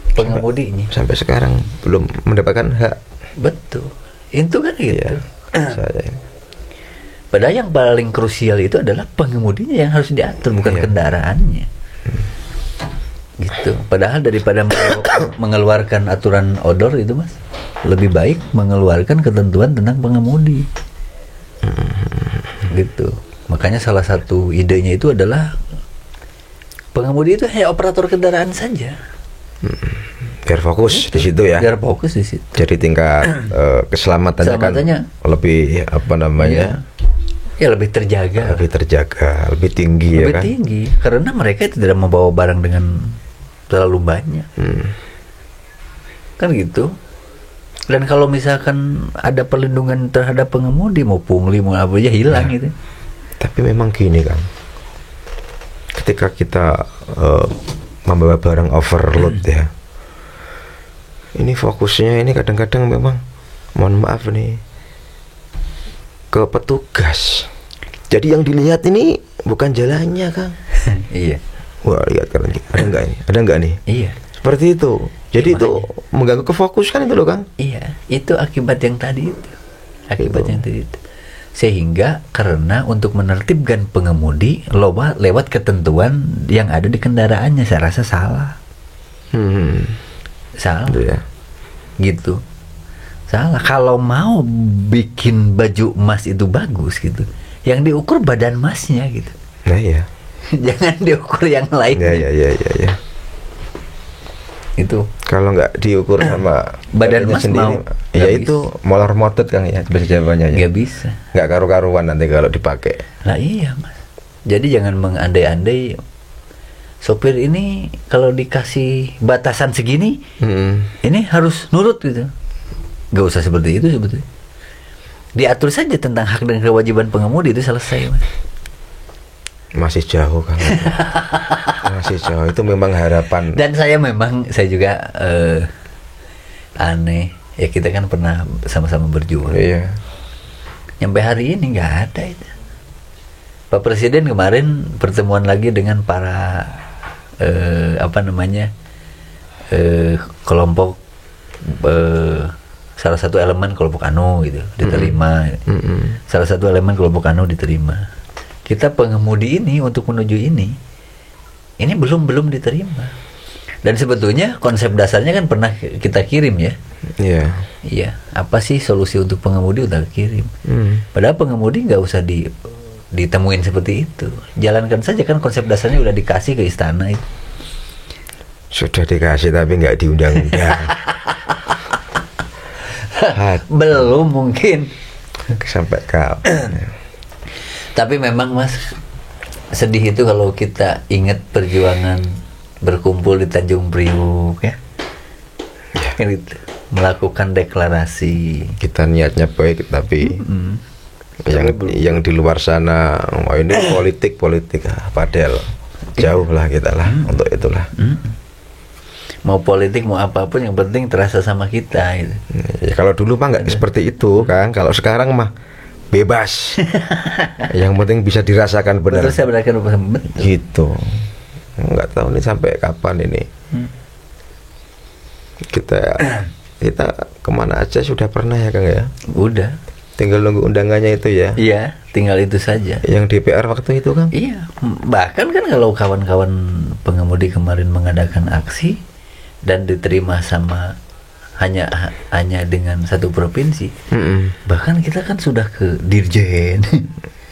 pengemudinya. Sampai sekarang belum mendapatkan hak. Betul. Itu kan gitu. Saya. Padahal yang paling krusial itu adalah pengemudinya yang harus diatur, bukan kendaraannya. Gitu. Padahal daripada mengeluarkan aturan odor itu Mas, lebih baik mengeluarkan ketentuan tentang pengemudi. Gitu. Makanya salah satu idenya itu adalah pengemudi itu hanya operator kendaraan saja. Biar fokus di situ ya. Biar fokus di situ. Jadi tingkat keselamatannya kan lebih Ya lebih terjaga. Lebih tinggi ya kan. Lebih tinggi karena mereka tidak membawa barang dengan terlalu banyak. Kan gitu. Dan kalau misalkan ada perlindungan terhadap pengemudi, mau pungli mau apa aja hilang gitu. Tapi memang gini Kang, ketika kita membawa barang overload ya, ini fokusnya ini kadang-kadang memang, mohon maaf nih, ke petugas. Jadi yang dilihat ini bukan jalannya Kang. Iya. Wah, lihat kan, ada nggak nih? Iya. Seperti itu. Jadi itu mengganggu kefokusan itu loh Kang. Iya, itu akibat yang tadi itu. Yang tadi itu. Sehingga karena untuk menertibkan pengemudi lewat ketentuan yang ada di kendaraannya, saya rasa salah. Salah. Itu ya. Gitu. Salah. Kalau mau bikin baju emas itu bagus gitu, yang diukur badan emasnya gitu. Nah iya. Jangan diukur yang lain. Ya. Itu kalau nggak diukur sama badan emas sendiri, ya itu molor motot Kang ya, bahasa Jawanya. Nggak bisa. Nggak karu-karuan nanti kalau dipakai. Lah iya Mas. Jadi jangan mengandai-andai sopir ini kalau dikasih batasan segini, ini harus nurut gitu. Nggak usah seperti itu sebetulnya. Diatur saja tentang hak dan kewajiban pengemudi, itu selesai Mas. Masih jauh Kang. Masih jauh. Itu memang harapan. Dan saya juga aneh ya, kita kan pernah sama-sama berjuang. Iya. Sampai hari ini nggak ada itu. Pak Presiden kemarin pertemuan lagi dengan para kelompok salah satu elemen kelompok anu gitu diterima. Salah satu elemen kelompok anu diterima. Kita pengemudi ini untuk menuju ini belum diterima. Dan sebetulnya konsep dasarnya kan pernah kita kirim ya. Iya. Iya. Apa sih solusi untuk pengemudi udah kirim. Padahal pengemudi nggak usah ditemuin seperti itu. Jalankan saja kan konsep dasarnya udah dikasih ke istana itu. Sudah dikasih tapi nggak diundang-undang. Belum mungkin. Sampai kapan? Tapi memang Mas, sedih itu kalau kita ingat perjuangan berkumpul di Tanjung Priuk ya. Gitu. Melakukan deklarasi. Kita niatnya baik tapi yang di luar sana ini politik padahal jauh lah kita lah untuk itulah. Mau politik mau apapun yang penting terasa sama kita gitu. Ya, kalau dulu mah nggak seperti itu kan. Kalau sekarang mah bebas. Yang penting bisa dirasakan benar. Betul, saya betul. Gitu. Nggak tahu nih sampai kapan ini. Kita kemana aja sudah pernah ya Kang ya. Udah. Tinggal nunggu undangannya itu ya. Iya, tinggal itu saja. Yang DPR waktu itu Kang. Iya. Bahkan kan kalau kawan-kawan pengemudi kemarin mengadakan aksi dan diterima sama hanya dengan satu provinsi. Bahkan kita kan sudah ke Dirjen.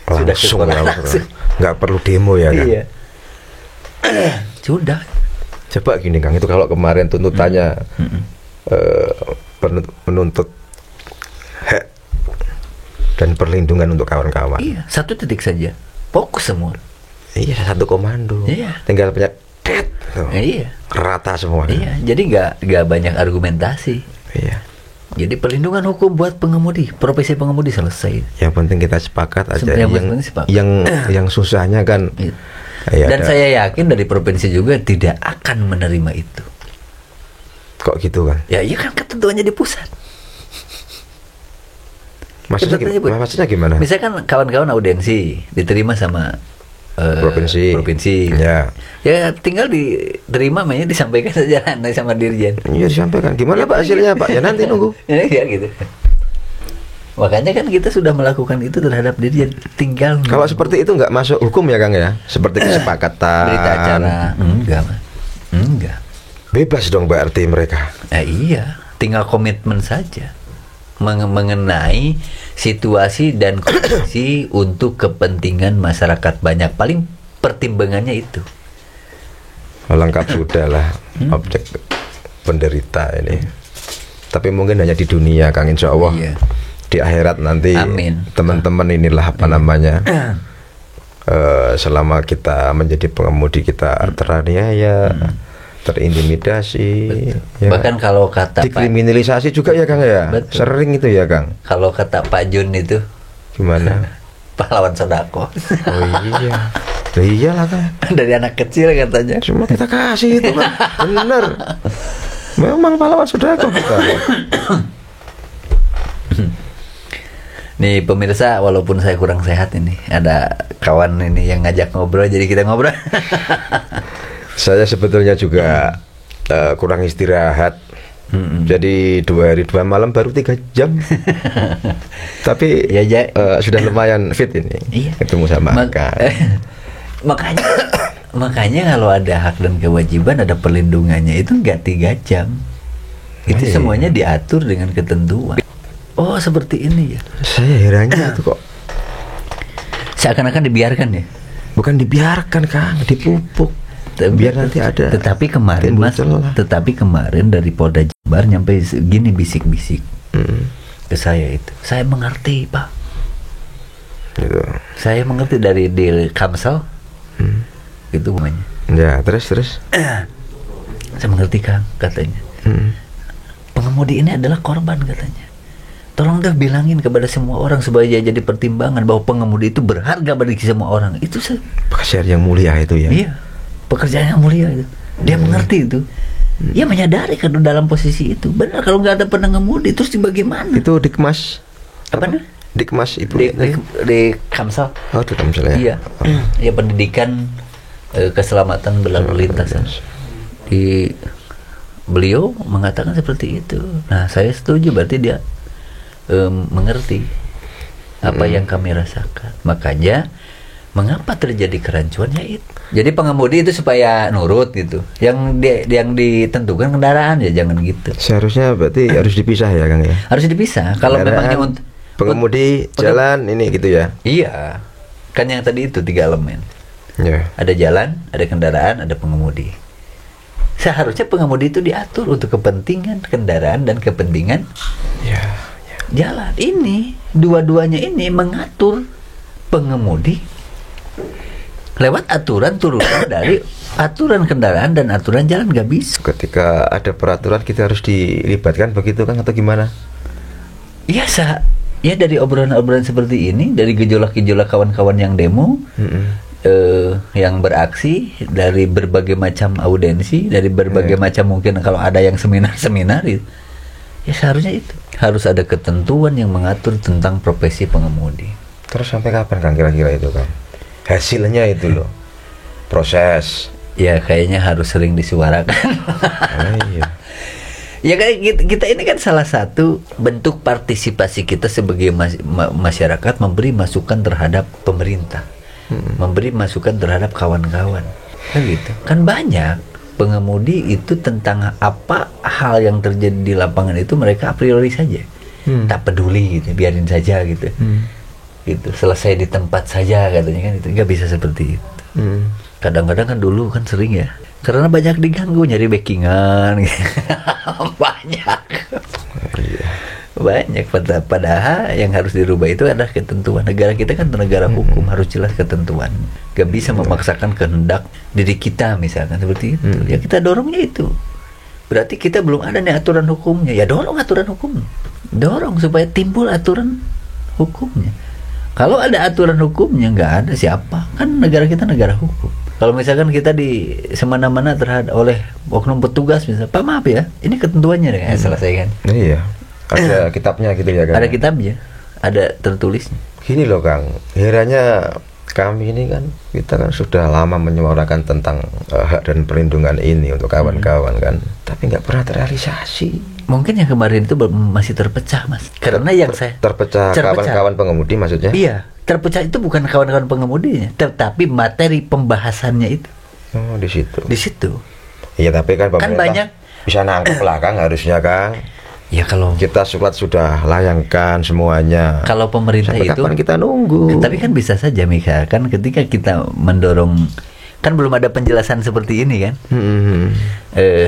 Sudah ke langsung. Nggak perlu demo ya Kang. Iya. Sudah. Coba gini Kang, itu kalau kemarin tuntutannya menuntut hak dan perlindungan untuk kawan-kawan. Iya, satu titik saja. Fokus semua. Iya, satu komando. Iya. Tinggal punya tet. Iya. Rata semua. Iya, jadi nggak banyak argumentasi. Iya. Jadi perlindungan hukum buat pengemudi, profesi pengemudi selesai. Yang penting kita sepakat aja. Sepakat. Yang susahnya kan. Iya. Ya, dan saya yakin dari provinsi juga tidak akan menerima itu. Kok gitu kan? Ya iya kan ketentuannya di pusat. Maksudnya gimana? Misalkan kawan-kawan audiensi diterima sama provinsi. Ya. Ya tinggal diterima, mainnya disampaikan saja sama Dirjen. Iya disampaikan. Gimana ya, Pak hasilnya Pak? Ya nanti nunggu. Ya gitu. Makanya kan kita sudah melakukan itu terhadap Dirjen. Tinggal. Kalau seperti itu nggak masuk hukum ya Kang ya? Seperti kesepakatan. Berita acara. Enggak. Bebas dong berarti mereka. Iya. Tinggal komitmen saja. Mengenai situasi dan kondisi untuk kepentingan masyarakat banyak, paling pertimbangannya itu lengkap sudah lah objek penderita ini. Tapi mungkin hanya di dunia Kang, insya Allah. Iya. Di akhirat nanti teman-teman inilah apa namanya selama kita menjadi pengemudi kita teraniaya, terintimidasi, ya. Bahkan kalau kata dikriminalisasi juga ya Kang ya. Betul. Sering itu ya Kang. Kalau kata Pak Jun itu gimana? Pahlawan sodako. Oh iya. Iyalah Kang. Dari anak kecil katanya. Cuma kita kasih itu Kang. Bener. Memang pahlawan sodako kita. Nih pemirsa, walaupun saya kurang sehat ini, ada kawan ini yang ngajak ngobrol, jadi kita ngobrol. Saya sebetulnya juga kurang istirahat. Jadi 2 hari 2 malam baru 3 jam. Tapi ya, sudah lumayan fit ini. Iya. Ketemu sama makanya kalau ada hak dan kewajiban, ada perlindungannya, itu nggak 3 jam. Itu semuanya diatur dengan ketentuan. Oh seperti ini ya. Saya herannya itu kok seakan-akan dibiarkan ya. Bukan dibiarkan Kang, dipupuk. Biar nanti ada. Tetapi kemarin Mas, dari Polda Jabar nyampe gini bisik-bisik ke saya itu. Saya mengerti Pak. Gitu. Saya mengerti dari di Kamsel. Itu namanya. Ya terus. Saya mengerti Kang, katanya. Pengemudi ini adalah korban katanya. Tolong deh bilangin kepada semua orang supaya jadi pertimbangan bahwa pengemudi itu berharga bagi semua orang. Itu pekerjaan yang mulia itu ya. Iya, pekerjaan yang mulia itu. Dia mengerti itu. Dia menyadari kan dalam posisi itu. Benar, kalau nggak ada pengemudi terus bagaimana? Itu dikemas. Apa? Dikmas Ibu. di Kamsel. Oh, di Kamsel ya. Iya. Ya, pendidikan keselamatan berlalu lintas. Di beliau mengatakan seperti itu. Nah, saya setuju, berarti dia mengerti apa yang kami rasakan. Makanya mengapa terjadi kerancuan ya itu. Jadi pengemudi itu supaya nurut gitu. Yang ditentukan kendaraan ya jangan gitu. Seharusnya berarti harus dipisah ya, Kang ya. Harus dipisah. Kalau memangnya untuk pengemudi jalan ini gitu ya. Iya. Kan yang tadi itu 3 elemen. Ya. Ada jalan, ada kendaraan, ada pengemudi. Seharusnya pengemudi itu diatur untuk kepentingan kendaraan dan kepentingan jalan. Ini dua-duanya ini mengatur pengemudi lewat aturan turunan dari aturan kendaraan dan aturan jalan, nggak bisa. Ketika ada peraturan kita harus dilibatkan begitu, Kang, atau gimana? Iya, ya dari obrolan-obrolan seperti ini, dari gejolak-gejolak kawan-kawan yang demo, yang beraksi, dari berbagai macam audiensi, dari berbagai macam mungkin kalau ada yang seminar-seminar itu, ya seharusnya itu harus ada ketentuan yang mengatur tentang profesi pengemudi. Terus sampai kapan, Kang, kira-kira itu, Kang? Hasilnya itu loh, proses. Ya kayaknya harus sering disuarakan. Iya. Ya kayak kita ini kan salah satu bentuk partisipasi kita sebagai masyarakat, memberi masukan terhadap pemerintah, memberi masukan terhadap kawan-kawan, kan gitu. Kan banyak pengemudi itu tentang apa hal yang terjadi di lapangan itu mereka a priori saja, tak peduli gitu, biarin saja gitu. Gitu, selesai di tempat saja katanya kan, itu nggak bisa seperti itu. Kadang-kadang kan dulu kan sering ya, karena banyak diganggu nyari backingan gitu. banyak padahal yang harus dirubah itu adalah ketentuan. Negara kita kan negara hukum, harus jelas ketentuan, nggak bisa memaksakan kehendak diri kita misalkan seperti itu. Ya kita dorongnya itu, berarti kita belum ada nih aturan hukumnya, ya dorong aturan hukum, dorong supaya timbul aturan hukumnya. Kalau ada aturan hukumnya, nggak ada siapa. Kan negara kita negara hukum. Kalau misalkan kita di semana-mana terhadap oleh oknum petugas misalnya, Pak maaf ya, ini ketentuannya deh, selesai kan? Iya. Ada kitabnya gitu ya, Kang? Ada kitabnya, ada tertulisnya. Gini loh, Kang, herannya kami ini kan, kita kan sudah lama menyuarakan tentang hak dan perlindungan ini untuk kawan-kawan kan, tapi nggak pernah terrealisasi. Mungkin yang kemarin itu masih terpecah, Mas. Karena yang saya terpecah kawan-kawan pengemudi maksudnya? Iya, terpecah itu bukan kawan-kawan pengemudinya, tetapi materi pembahasannya itu. Oh, di situ. Di situ. Iya, tapi kan pemerintah banyak bisa nangkep lah, Kang, harusnya, Kang. Ya kalau kita sudah layangkan semuanya. Kalau pemerintah sampai itu kapan kita nunggu? Tapi kan bisa saja, Mika, kan ketika kita mendorong, kan belum ada penjelasan seperti ini kan.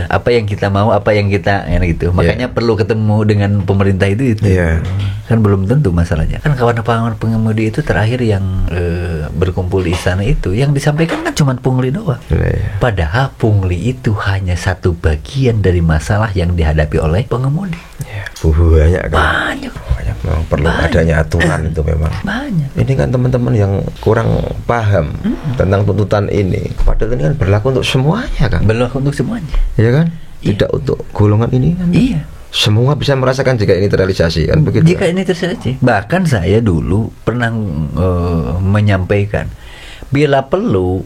Apa yang kita mau, apa yang kita gitu. Makanya perlu ketemu dengan pemerintah itu. Kan belum tentu masalahnya. Kan kawan-kawan pengemudi itu terakhir yang berkumpul di sana itu, yang disampaikan kan cuma pungli doang. Padahal pungli itu hanya satu bagian dari masalah yang dihadapi oleh pengemudi. Banyak kan? Banyak. Memang perlu adanya aturan itu memang. Banyak. Ini kan teman-teman yang kurang paham tentang tuntutan ini. Padahal ini kan berlaku untuk semuanya, kan? Berlaku untuk semuanya. Iya kan? Tidak untuk golongan ini kan? Iya. Semua bisa merasakan jika ini terrealisasi kan begitu. Jika ini terrealisasi. Bahkan saya dulu pernah menyampaikan, bila perlu,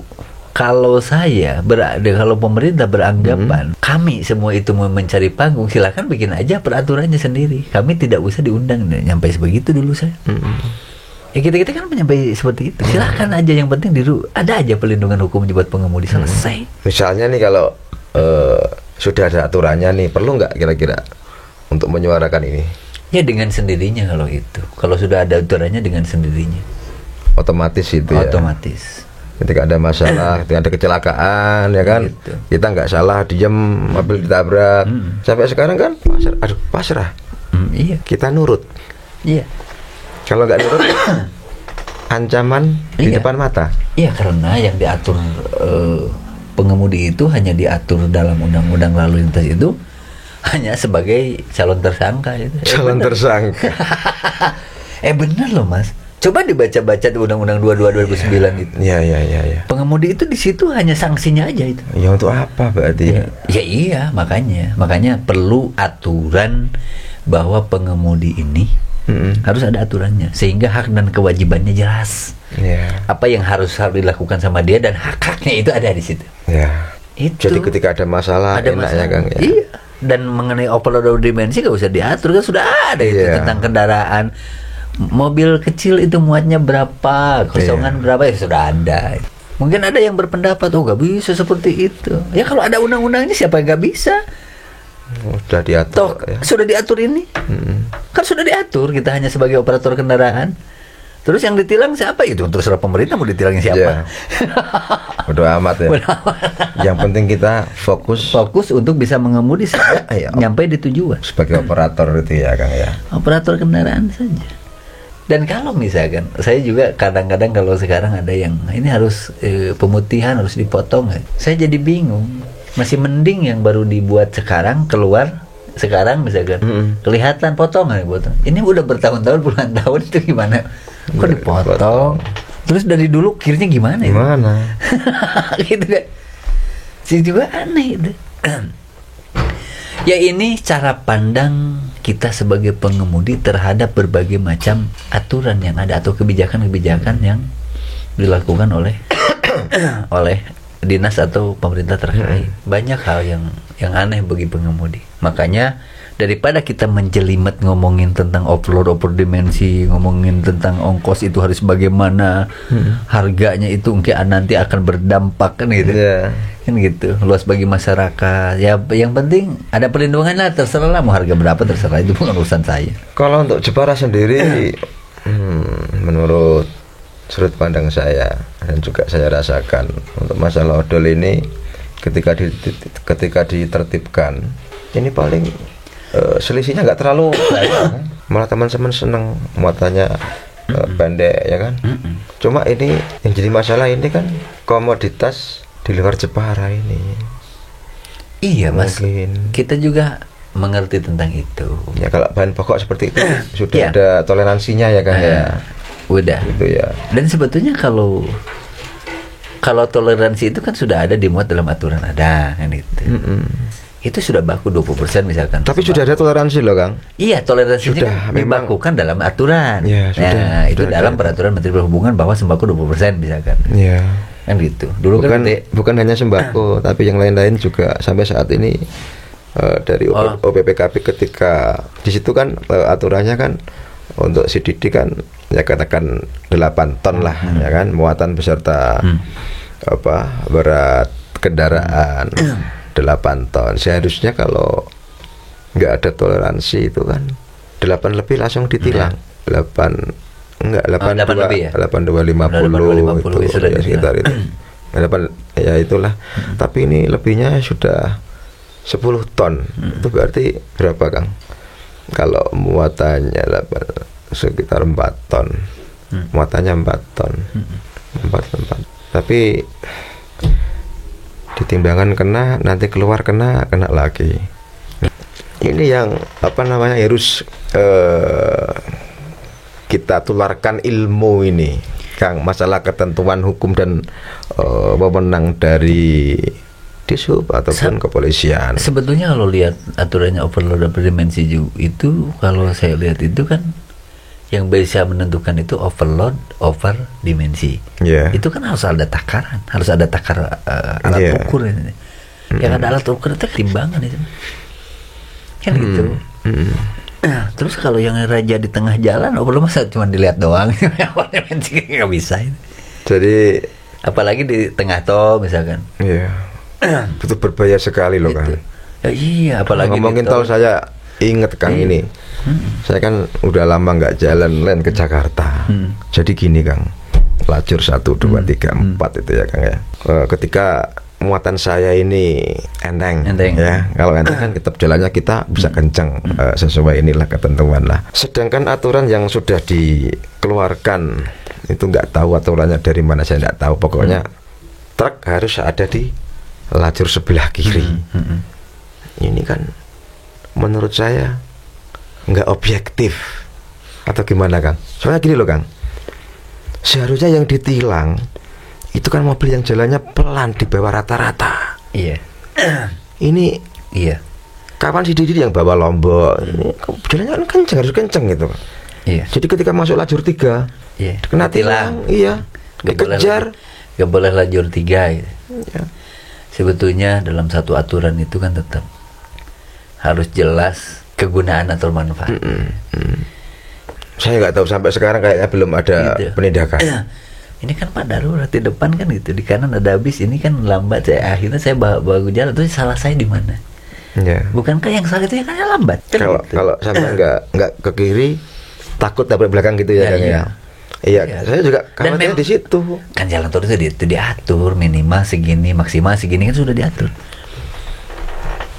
kalau kalau pemerintah beranggapan kami semua itu mau mencari panggung, silakan bikin aja peraturannya sendiri. Kami tidak usah diundang. Nyampe sebegitu dulu saya. Ya kita kan menyampai seperti itu. Silakan aja, yang penting ada aja pelindungan hukum buat pengemudi, selesai. Misalnya nih kalau sudah ada aturannya nih, perlu nggak kira-kira untuk menyuarakan ini? Ya dengan sendirinya kalau itu. Kalau sudah ada aturannya dengan sendirinya. Otomatis itu ya. Otomatis. Ketika ada masalah, ketika ada kecelakaan, ya kan, gitu. Kita nggak salah, diam, mobil ditabrak. Sampai sekarang kan pasrah. Iya. Kita nurut. Iya. Kalau nggak nurut, ancaman di depan mata. Iya, karena yang diatur pengemudi itu hanya diatur dalam undang-undang lalu lintas itu hanya sebagai calon tersangka itu. Calon tersangka. Bener loh, Mas. Coba dibaca-baca di Undang-Undang 22 2009 itu. Iya. Pengemudi itu di situ hanya sanksinya aja itu. Ya untuk apa berarti? Ya iya, makanya perlu aturan bahwa pengemudi ini Harus ada aturannya sehingga hak dan kewajibannya jelas. Ya. Apa yang harus dilakukan sama dia dan hak-haknya itu ada di situ. Ya. Itu. Jadi ketika ada masalah, enaknya Kang ya. Iya. Dan mengenai overload dimensi gak usah diatur, kan sudah ada itu tentang kendaraan. Mobil kecil itu muatnya berapa, kosongan berapa, ya sudah ada. Mungkin ada yang berpendapat, oh gak bisa seperti itu. Ya kalau ada undang-undangnya siapa yang gak bisa? Sudah diatur. Toh sudah diatur ini. Kan sudah diatur, kita hanya sebagai operator kendaraan. Terus yang ditilang siapa itu? Terserah pemerintah mau ditilangnya siapa. Bodo amat ya. Yang penting kita fokus untuk bisa mengemudi nyampe di tujuan. Sebagai operator itu ya Kang ya. Operator kendaraan saja. Dan kalau misalkan saya juga kadang-kadang kalau sekarang ada yang ini harus pemutihan harus dipotong, saya jadi bingung. Masih mending yang baru dibuat sekarang keluar sekarang misalkan kelihatan potongan. Ini udah bertahun-tahun puluhan tahun itu gimana? Kok dipotong? Terus dari dulu kirinya gimana? Gimana? Gitu kan? Sih juga aneh itu. Ya ini cara pandang kita sebagai pengemudi terhadap berbagai macam aturan yang ada atau kebijakan-kebijakan yang dilakukan oleh dinas atau pemerintah terkait. Banyak hal yang aneh bagi pengemudi. Makanya daripada kita menjelimet ngomongin tentang overload dimensi, ngomongin tentang ongkos itu harus bagaimana, harganya itu mungkin nanti akan berdampak kan gitu. Kan gitu, luas bagi masyarakat. Ya yang penting ada perlindungan lah, terserah lah mau harga berapa terserah, itu bukan urusan saya. Kalau untuk Jepara sendiri menurut sudut pandang saya dan juga saya rasakan untuk masalah odol ini ketika ditertibkan ini paling selisihnya nggak terlalu banyak. Malah teman-teman seneng muatannya pendek ya kan. Cuma ini yang jadi masalah ini kan komoditas di luar Jepara ini. Iya Mas, kita juga mengerti tentang itu. Ya kalau bahan pokok seperti itu sudah ada toleransinya ya kan ya. Udah gitu ya. Dan sebetulnya kalau toleransi itu kan sudah ada dimuat dalam aturan ada kan itu. Itu sudah baku 20% misalkan. Tapi sudah ada toleransi loh Kang. Iya, toleransinya sudah, kan dibakukan dalam aturan. Ya, sudah, itu dalam peraturan Menteri Perhubungan bahwa sembako 20% misalkan. Iya. Kan gitu. Dulu bukan hanya sembako, tapi yang lain-lain juga sampai saat ini dari OPPKP ketika di situ kan aturannya kan untuk CDD kan ya katakan 8 ton lah ya kan, muatan beserta berat kendaraan 8 ton. Seharusnya kalau nggak ada toleransi itu kan 8 lebih langsung ditilang. 8250 itu ya, sekitar itu. 8 ya itulah. Tapi ini lebihnya sudah 10 ton. Itu berarti berapa Kang? Kalau muatannya sekitar 4 ton. Muatannya 4 ton. 4. Tapi ditimbangan kena, nanti keluar kena lagi. Ini yang harus kita tularkan ilmu ini, Kang, masalah ketentuan hukum dan wewenang dari Dishub ataupun kepolisian. Sebetulnya kalau lihat aturannya overload dimensi itu, kalau saya lihat itu kan yang bisa menentukan itu overload over dimensi. Itu kan harus ada takaran, harus ada takar alat ukur ini. Yang ada alat ukur itu timbangan itu. Kan gitu. Nah, terus kalau yang raja di tengah jalan, overload masa cuma dilihat doang, dimensi nggak bisa. Jadi apalagi di tengah tol misalkan. Iya. Itu berbahaya sekali loh Kang. Iya, apalagi ngomongin tol saya inget Kang ini. Saya kan udah lama nggak jalan ke Jakarta. Jadi gini Kang, lajur 1, 2, 3, 4 itu ya Kang ya. Ketika muatan saya ini enteng. Ya, kalau enteng kan tetap jalannya kita bisa kencang sesuai inilah ketentuan lah. Sedangkan aturan yang sudah dikeluarkan itu nggak tahu aturannya dari mana, saya nggak tahu. Pokoknya truk harus ada di lajur sebelah kiri. Ini kan menurut saya nggak objektif atau gimana Kang? Soalnya gini loh Kang, seharusnya yang ditilang itu kan mobil yang jalannya pelan di bawah rata-rata. Iya. Ini iya. Kapan si Didi yang bawa Lombok ini jalannya kan kenceng, harus kenceng gitu. Iya. Jadi ketika masuk lajur 3, Iya. kena tilang, iya, dikejar. Gak boleh lajur 3 gitu. Ya. Sebetulnya dalam satu aturan itu kan tetap harus jelas kegunaan atau manfaat. Saya nggak tahu sampai sekarang kayaknya belum ada Gitu. penindakan. Ini kan Pak darurat di depan kan gitu, di kanan ada bis, ini kan lambat. Akhirnya saya bawa jalan, terus salah saya di mana? Ya. Bukankah yang salah itu ya kan lambat? Kan Kalau gitu. kalau sampai nggak ke kiri, takut tabrak belakang gitu ya, Ya, Kang, iya. ya. Iya, Iya. saya juga Dan khawatirnya di situ. kan jalan tol itu diatur minimal segini, maksimal segini kan sudah diatur.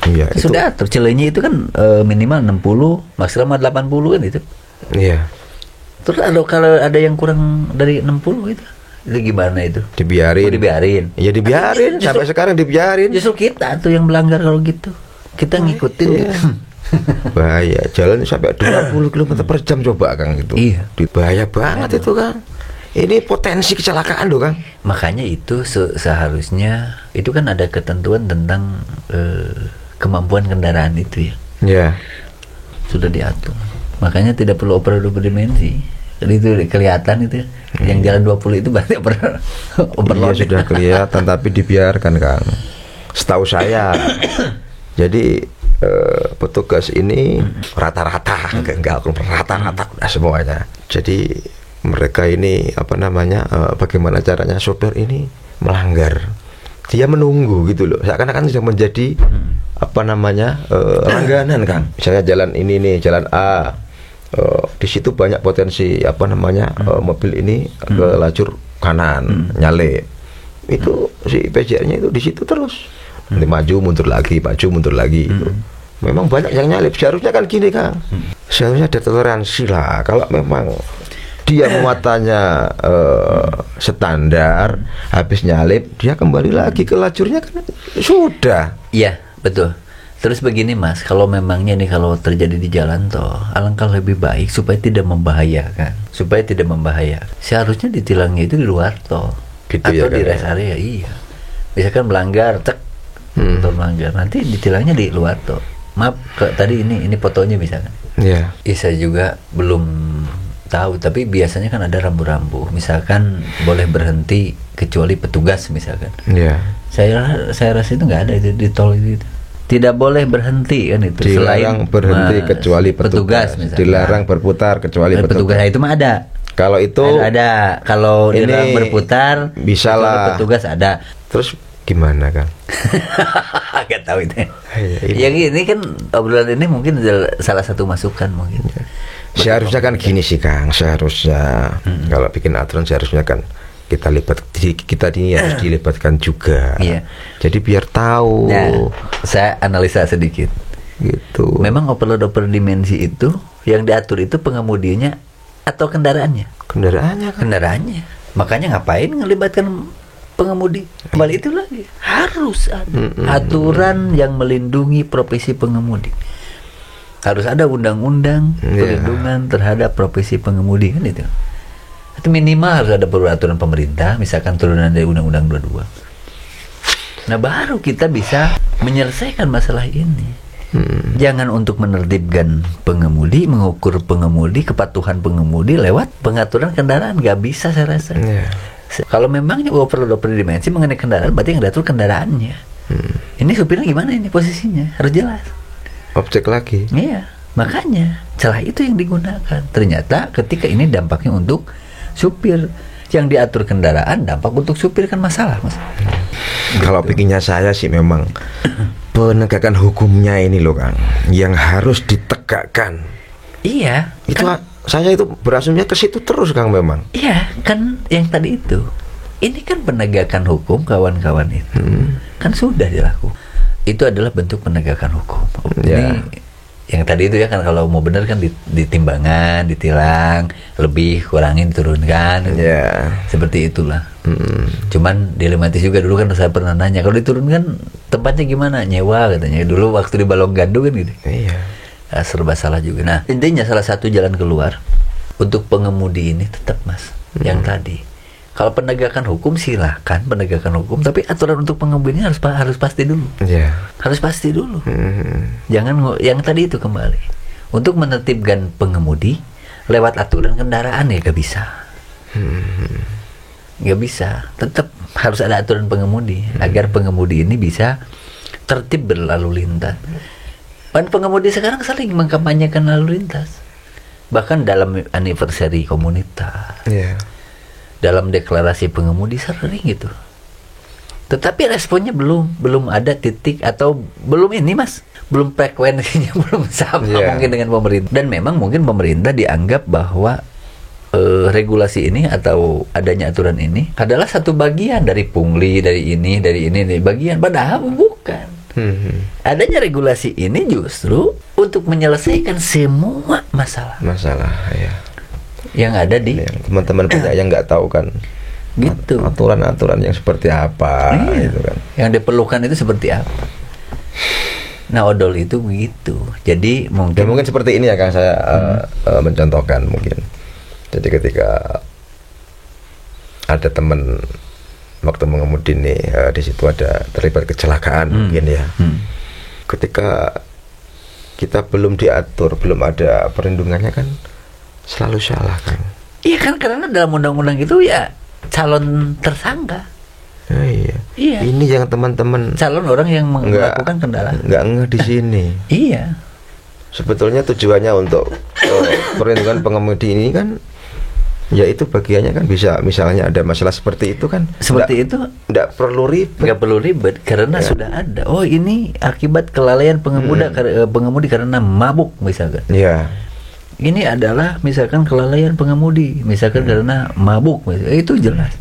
Iya, itu. Sudah atur. Celenyi itu kan minimal 60, maksimal 80 kan itu. Iya, Terus kalau ada yang kurang dari 60 itu gimana itu? dibiarin. Oh, dibiarin. Iya, dibiarin. Justru- Sampai sekarang dibiarin. Justru kita tuh yang melanggar kalau gitu. Kita ngikutin. Iya. Bahaya, jalan sampai 20 km per jam coba, Kang, itu. Iya. Bahaya banget itu, Kang. Ini potensi kecelakaan loh, Kang. Makanya itu seharusnya itu kan ada ketentuan tentang kemampuan kendaraan itu ya. Ya. Sudah diatur. Makanya tidak perlu overload dimensi. Jadi itu kelihatan itu. Yang jalan 20 itu berarti Iya, overload. sudah kelihatan tapi dibiarkan, Kang. Setahu saya. Jadi petugas ini rata-rata enggak rata-rata udah semuanya. Jadi mereka ini apa namanya, bagaimana caranya sopir ini melanggar, dia menunggu gitu loh, seakan-akan sudah menjadi apa namanya, langganan, Kang. Misalnya jalan ini nih, jalan A, di situ banyak potensi apa namanya, mobil ini ke lajur kanan nyalip, itu si PJR-nya itu di situ terus, nanti maju mundur lagi itu. Memang banyak yang nyalip. Seharusnya kan gini, Kang, seharusnya ada toleransi lah. Kalau memang dia muatannya standar, habis nyalip dia kembali lagi ke lajurnya kan sudah. Iya, betul. Terus begini Mas, kalau memangnya nih kalau terjadi di jalan tol, alangkah lebih baik supaya tidak membahayakan, seharusnya ditilangnya itu di luar tol, Gitu atau ya, di kan, rest area. Iya, misalkan melanggar, atau melanggar, nanti ditilangnya di luar tol. Maaf, tadi ini fotonya misalkan. Iya. Saya juga belum tahu, tapi biasanya kan ada rambu-rambu, misalkan boleh berhenti kecuali petugas misalkan. Iya. Saya rasa itu nggak ada itu di tol itu. Tidak boleh berhenti kan itu. Dilarang berhenti kecuali petugas. misalkan. Dilarang berputar kecuali petugas. Nah, itu mah ada. Kalau itu Ada. Kalau ini dilarang berputar bisa kecuali lah. petugas ada. Terus gimana, Kang? Gak tahu itu. Iya, Yang ini kan obrolan ini mungkin salah satu masukan mungkin. Seharusnya kan gini sih, Kang. Seharusnya kalau bikin aturan seharusnya kan kita ini harus dilibatkan juga. Iya. Jadi biar tahu. Nah, saya analisa sedikit. Gitu. Memang overload dimensi itu yang diatur itu pengemudinya atau kendaraannya? Kendaraannya, kan. Kendaraannya. Makanya ngapain ngelibatkan pengemudi? Kembali itu lagi harus ada aturan yang melindungi profesi pengemudi. Harus ada undang-undang perlindungan terhadap profesi pengemudi kan itu. Itu minimal harus ada peraturan pemerintah, misalkan turunan dari Undang-Undang 22. Nah, baru kita bisa menyelesaikan masalah ini. Jangan untuk menertibkan pengemudi, mengukur pengemudi, kepatuhan pengemudi lewat pengaturan kendaraan. Gak bisa saya rasa. Iya. Kalau memangnya overload dimensi mengenai kendaraan, berarti yang diatur kendaraannya. Ini supirnya gimana ini posisinya? Harus jelas. Objek lagi. Iya, makanya celah itu yang digunakan. Ternyata ketika ini dampaknya untuk supir, yang diatur kendaraan dampak untuk supir kan masalah, Mas. Kalau pikirnya saya sih memang penegakan hukumnya ini loh, Kang, yang harus ditegakkan. Iya, Itu kan, saya itu berasumsinya ke situ terus, Kang, memang. iya kan yang tadi itu. Ini kan penegakan hukum kawan-kawan itu. Kan sudah dilakukan. Itu adalah bentuk penegakan hukum. Ya. Ini yang tadi itu ya kan, kalau mau benar kan ditimbangan, ditilang, lebih kurangin, turunkan. Ya. Seperti itulah. Cuman dilematis juga dulu kan saya pernah nanya, kalau diturunkan tempatnya gimana? Nyewa katanya. Dulu waktu di Balonggando kan gitu. Iya. Serba salah juga. Nah, intinya salah satu jalan keluar untuk pengemudi ini tetap, Mas, yang tadi. Kalau penegakan hukum silakan penegakan hukum, tapi aturan untuk pengemudi ini harus pasti dulu. Iya. Harus pasti dulu. Jangan yang tadi itu kembali. Untuk menertibkan pengemudi, lewat aturan kendaraan ya gak bisa. Gak bisa, tetap harus ada aturan pengemudi agar pengemudi ini bisa tertib berlalu lintas. Dan pengemudi sekarang sering mengkampanyekan lalu lintas, bahkan dalam anniversary komunitas, dalam deklarasi pengemudi sering gitu. Tetapi responnya belum ada titik, atau belum ini mas, belum frekuensinya belum sama mungkin dengan pemerintah. Dan memang mungkin pemerintah dianggap bahwa regulasi ini atau adanya aturan ini adalah satu bagian dari pungli, dari ini bagian, padahal bukan. Adanya regulasi ini justru untuk menyelesaikan semua masalah ya, yang ada di teman-teman yang nggak tahu kan gitu aturan-aturan yang seperti apa gitu kan, yang diperlukan itu seperti apa. Nah odol itu begitu. Jadi mungkin seperti ini ya Kang, saya mencontohkan mungkin. Jadi ketika ada teman waktu mengemudi nih, di situ ada terlibat kecelakaan mungkin ya. Ketika kita belum diatur, belum ada perlindungannya kan selalu salah kan. Iya kan, karena dalam undang-undang itu ya calon tersangka. Iya. Ini yang teman-teman calon orang yang melakukan kendaraan nggak ngeh di sini. Iya. Sebetulnya tujuannya untuk perlindungan pengemudi ini kan, ya itu bagiannya kan bisa, misalnya ada masalah seperti itu kan, nggak perlu ribet karena sudah ada. Oh ini akibat kelalaian pengemudi karena mabuk misalkan. Iya. Ini adalah misalkan kelalaian pengemudi misalkan karena mabuk misalkan. Itu jelas.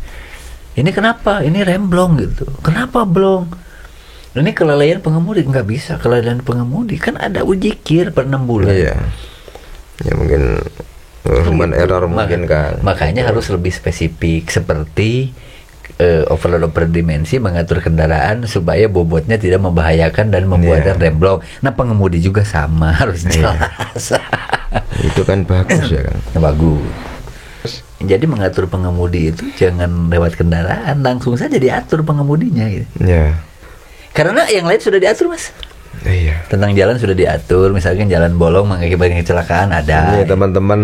Ini kenapa? Ini remblong gitu. Kenapa blong? Ini kelalaian pengemudi, nggak bisa kelalaian pengemudi kan ada uji kir per 6 bulan. Iya. Ya mungkin human error mungkin kan. Makanya harus lebih spesifik seperti overload dimensi mengatur kendaraan supaya bobotnya tidak membahayakan dan membuatkan remblong. Nah pengemudi juga sama harus jelas. Itu kan bagus ya kan. Bagus. Jadi mengatur pengemudi itu jangan lewat kendaraan, langsung saja diatur pengemudinya gitu. Iya. Karena yang lain sudah diatur mas. Iya. Tentang jalan sudah diatur, misalkan jalan bolong mengakibatkan kecelakaan ada. Iya teman-teman,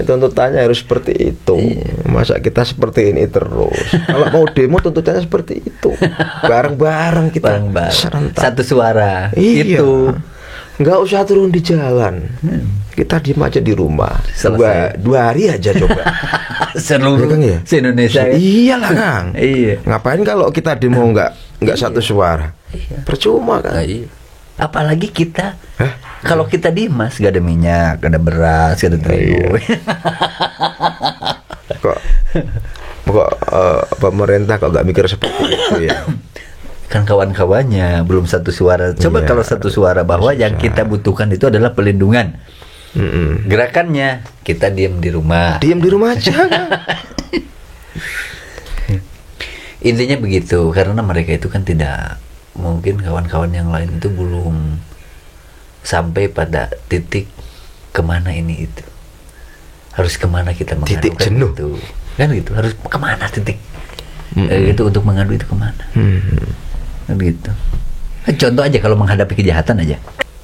tuntutannya harus seperti itu. Masa kita seperti ini terus? Kalau mau demo tuntutannya seperti itu. Bareng-bareng kita. Bareng-bareng. Satu suara. Iya. Itu. Nggak usah turun di jalan. Kita diem aja di rumah. Dua hari aja coba. Seluruh ya, se-Indonesia. Iyalah Kang. Iya. Ngapain kalau kita demo nggak satu suara? Iya. Percuma kan. Iya. Apalagi kita. Kalau kita diem mas, gak ada minyak, gak ada beras, gak ada terigu. Kok pemerintah kok nggak mikir seperti itu ya? Kan kawan-kawannya belum satu suara. Coba kalau satu suara bahwa yang kita butuhkan itu adalah pelindungan. Gerakannya kita diem di rumah. Diem di rumah aja. Intinya begitu, karena mereka itu kan tidak, mungkin kawan-kawan yang lain itu belum sampai pada titik kemana ini itu. Harus kemana kita mengadu titik jenuh itu. Kan gitu, harus kemana titik itu untuk mengadu itu kemana. Gitu. Contoh aja kalau menghadapi kejahatan aja.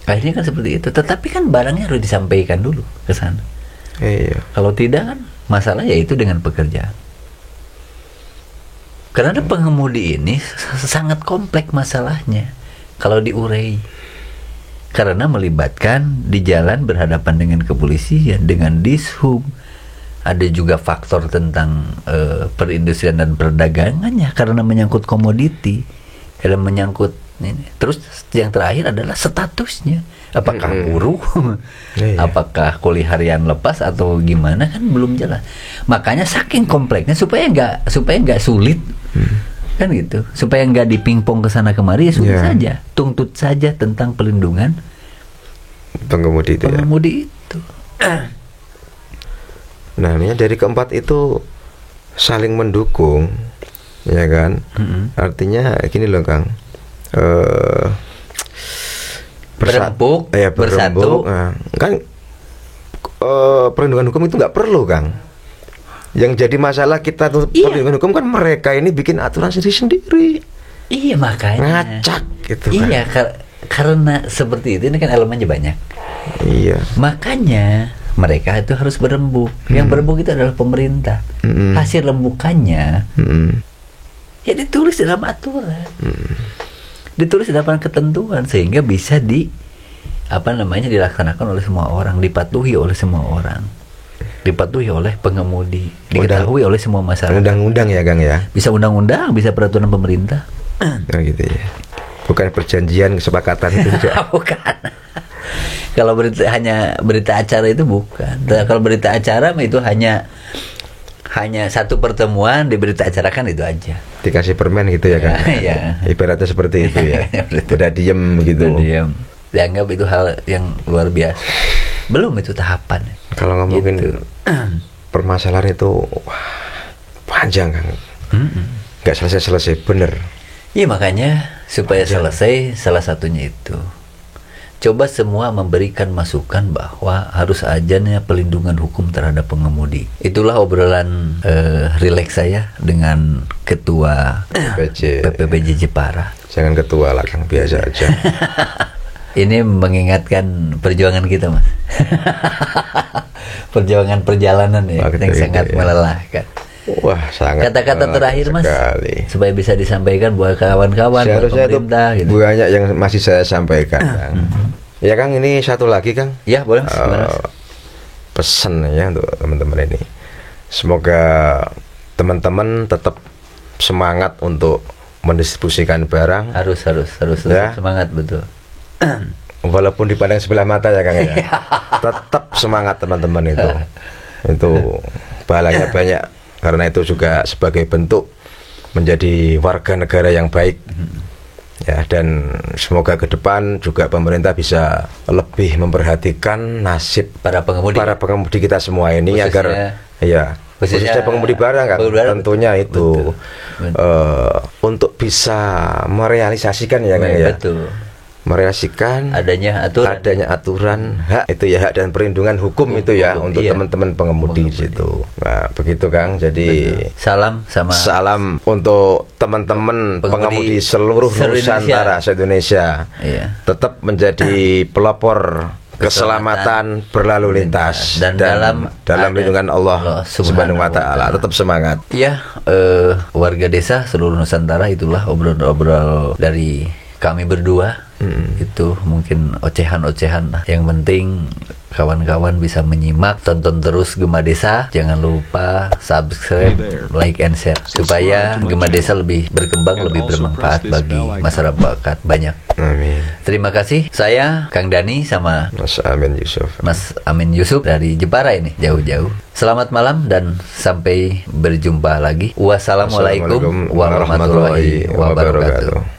Akhirnya kan seperti itu. Tetapi kan barangnya harus disampaikan dulu ke sana. Iya. Kalau tidak kan masalah yaitu dengan pekerjaan. Karena pengemudi ini sangat kompleks masalahnya kalau diurai. Karena melibatkan di jalan berhadapan dengan kepolisian, dengan dishub. Ada juga faktor tentang perindustrian dan perdagangannya karena menyangkut komoditi. Dalam menyangkut ini. Terus yang terakhir adalah statusnya. Apakah buruh? Apakah kuli harian lepas atau gimana kan belum jelas. Makanya saking kompleksnya supaya nggak sulit. Kan gitu. Supaya nggak dipingpong ke sana kemari ya sudah saja. Tuntut saja tentang pelindungan pengemudi itu. Itu. Nah, ini dari keempat itu saling mendukung. Ya kan, artinya gini loh Kang, berembuk, bersatu. Nah, kan perlindungan hukum itu nggak perlu Kang. Yang jadi masalah kita tuh perlindungan hukum kan mereka ini bikin aturan sendiri. Iya makanya. Ngacak gitu. Iya karena seperti itu ini kan elemennya banyak. Iya. Makanya mereka itu harus berembuk. Yang berembuk itu adalah pemerintah. Hasil rembukannya ya ditulis dalam aturan, ditulis dalam ketentuan, sehingga bisa dilaksanakan oleh semua orang, dipatuhi oleh semua orang, dipatuhi oleh pengemudi, diketahui oleh semua masyarakat. Undang-undang ya Kang ya. Bisa undang-undang, bisa peraturan pemerintah. Nah, gitu ya. Bukan perjanjian kesepakatan itu juga. Bukan. Kalau hanya berita acara itu bukan. Kalau berita acara itu hanya satu pertemuan di berita acara kan itu aja. Dikasih permen gitu ya Kang. Ya. Ibaratnya seperti itu ya. Udah diem gitu. Udah diem. Dianggap itu hal yang luar biasa. Belum itu tahapan. Kalau ngomongin gitu. Permasalahan itu panjang Kang. Nggak selesai-selesai bener. Iya, makanya supaya selesai, salah satunya itu coba semua memberikan masukan bahwa harus adanya pelindungan hukum terhadap pengemudi. Itulah obrolan rileks saya dengan Ketua PPBJ Jepara. Jangan ketua lah Kang, biasa aja. Ini mengingatkan perjuangan kita, Mas. Perjuangan perjalanan ya, yang sangat melelahkan. Wah, sangat. Kata-kata terakhir Mas, supaya bisa disampaikan buat kawan-kawan, buat pemerintah gitu. Banyak yang masih saya sampaikan, Kang. Ya Kang, ini satu lagi Kang. Ya boleh. Pesan ya untuk teman-teman ini. Semoga teman-teman tetap semangat untuk mendistribusikan barang. Harus ya. Semangat, betul. Walaupun dipandang sebelah mata ya Kang ya. Tetap semangat teman-teman itu. Itu pahalanya banyak. Karena itu juga sebagai bentuk menjadi warga negara yang baik. Ya, dan semoga ke depan juga pemerintah bisa lebih memperhatikan nasib para pengemudi kita semua ini, khususnya pengemudi barang kan, tentunya itu untuk bisa merealisasikan ya kan ya. Betul. Merealisasikan adanya aturan hak itu ya, hak dan perlindungan hukum itu ya untuk teman-teman pengemudi di situ. Nah, begitu Kang. Jadi salam untuk teman-teman pengemudi seluruh Nusantara, se-Indonesia. Iya. Tetap menjadi pelopor keselamatan berlalu lintas dan dalam lindungan Allah Subhanahu wa taala. Tetap semangat. Ya, warga desa seluruh Nusantara, itulah obrol-obrol dari kami berdua. Itu mungkin ocehan-ocehan lah. Yang penting kawan-kawan bisa menyimak, tonton terus Gema Desa. Jangan lupa subscribe, like and share supaya Gema Desa lebih berkembang, lebih bermanfaat bagi masyarakat banyak. Amin. Terima kasih. Saya Kang Dani sama Mas Amin Yusuf dari Jepara ini, jauh-jauh. Selamat malam dan sampai berjumpa lagi. Wassalamualaikum warahmatullahi wabarakatuh.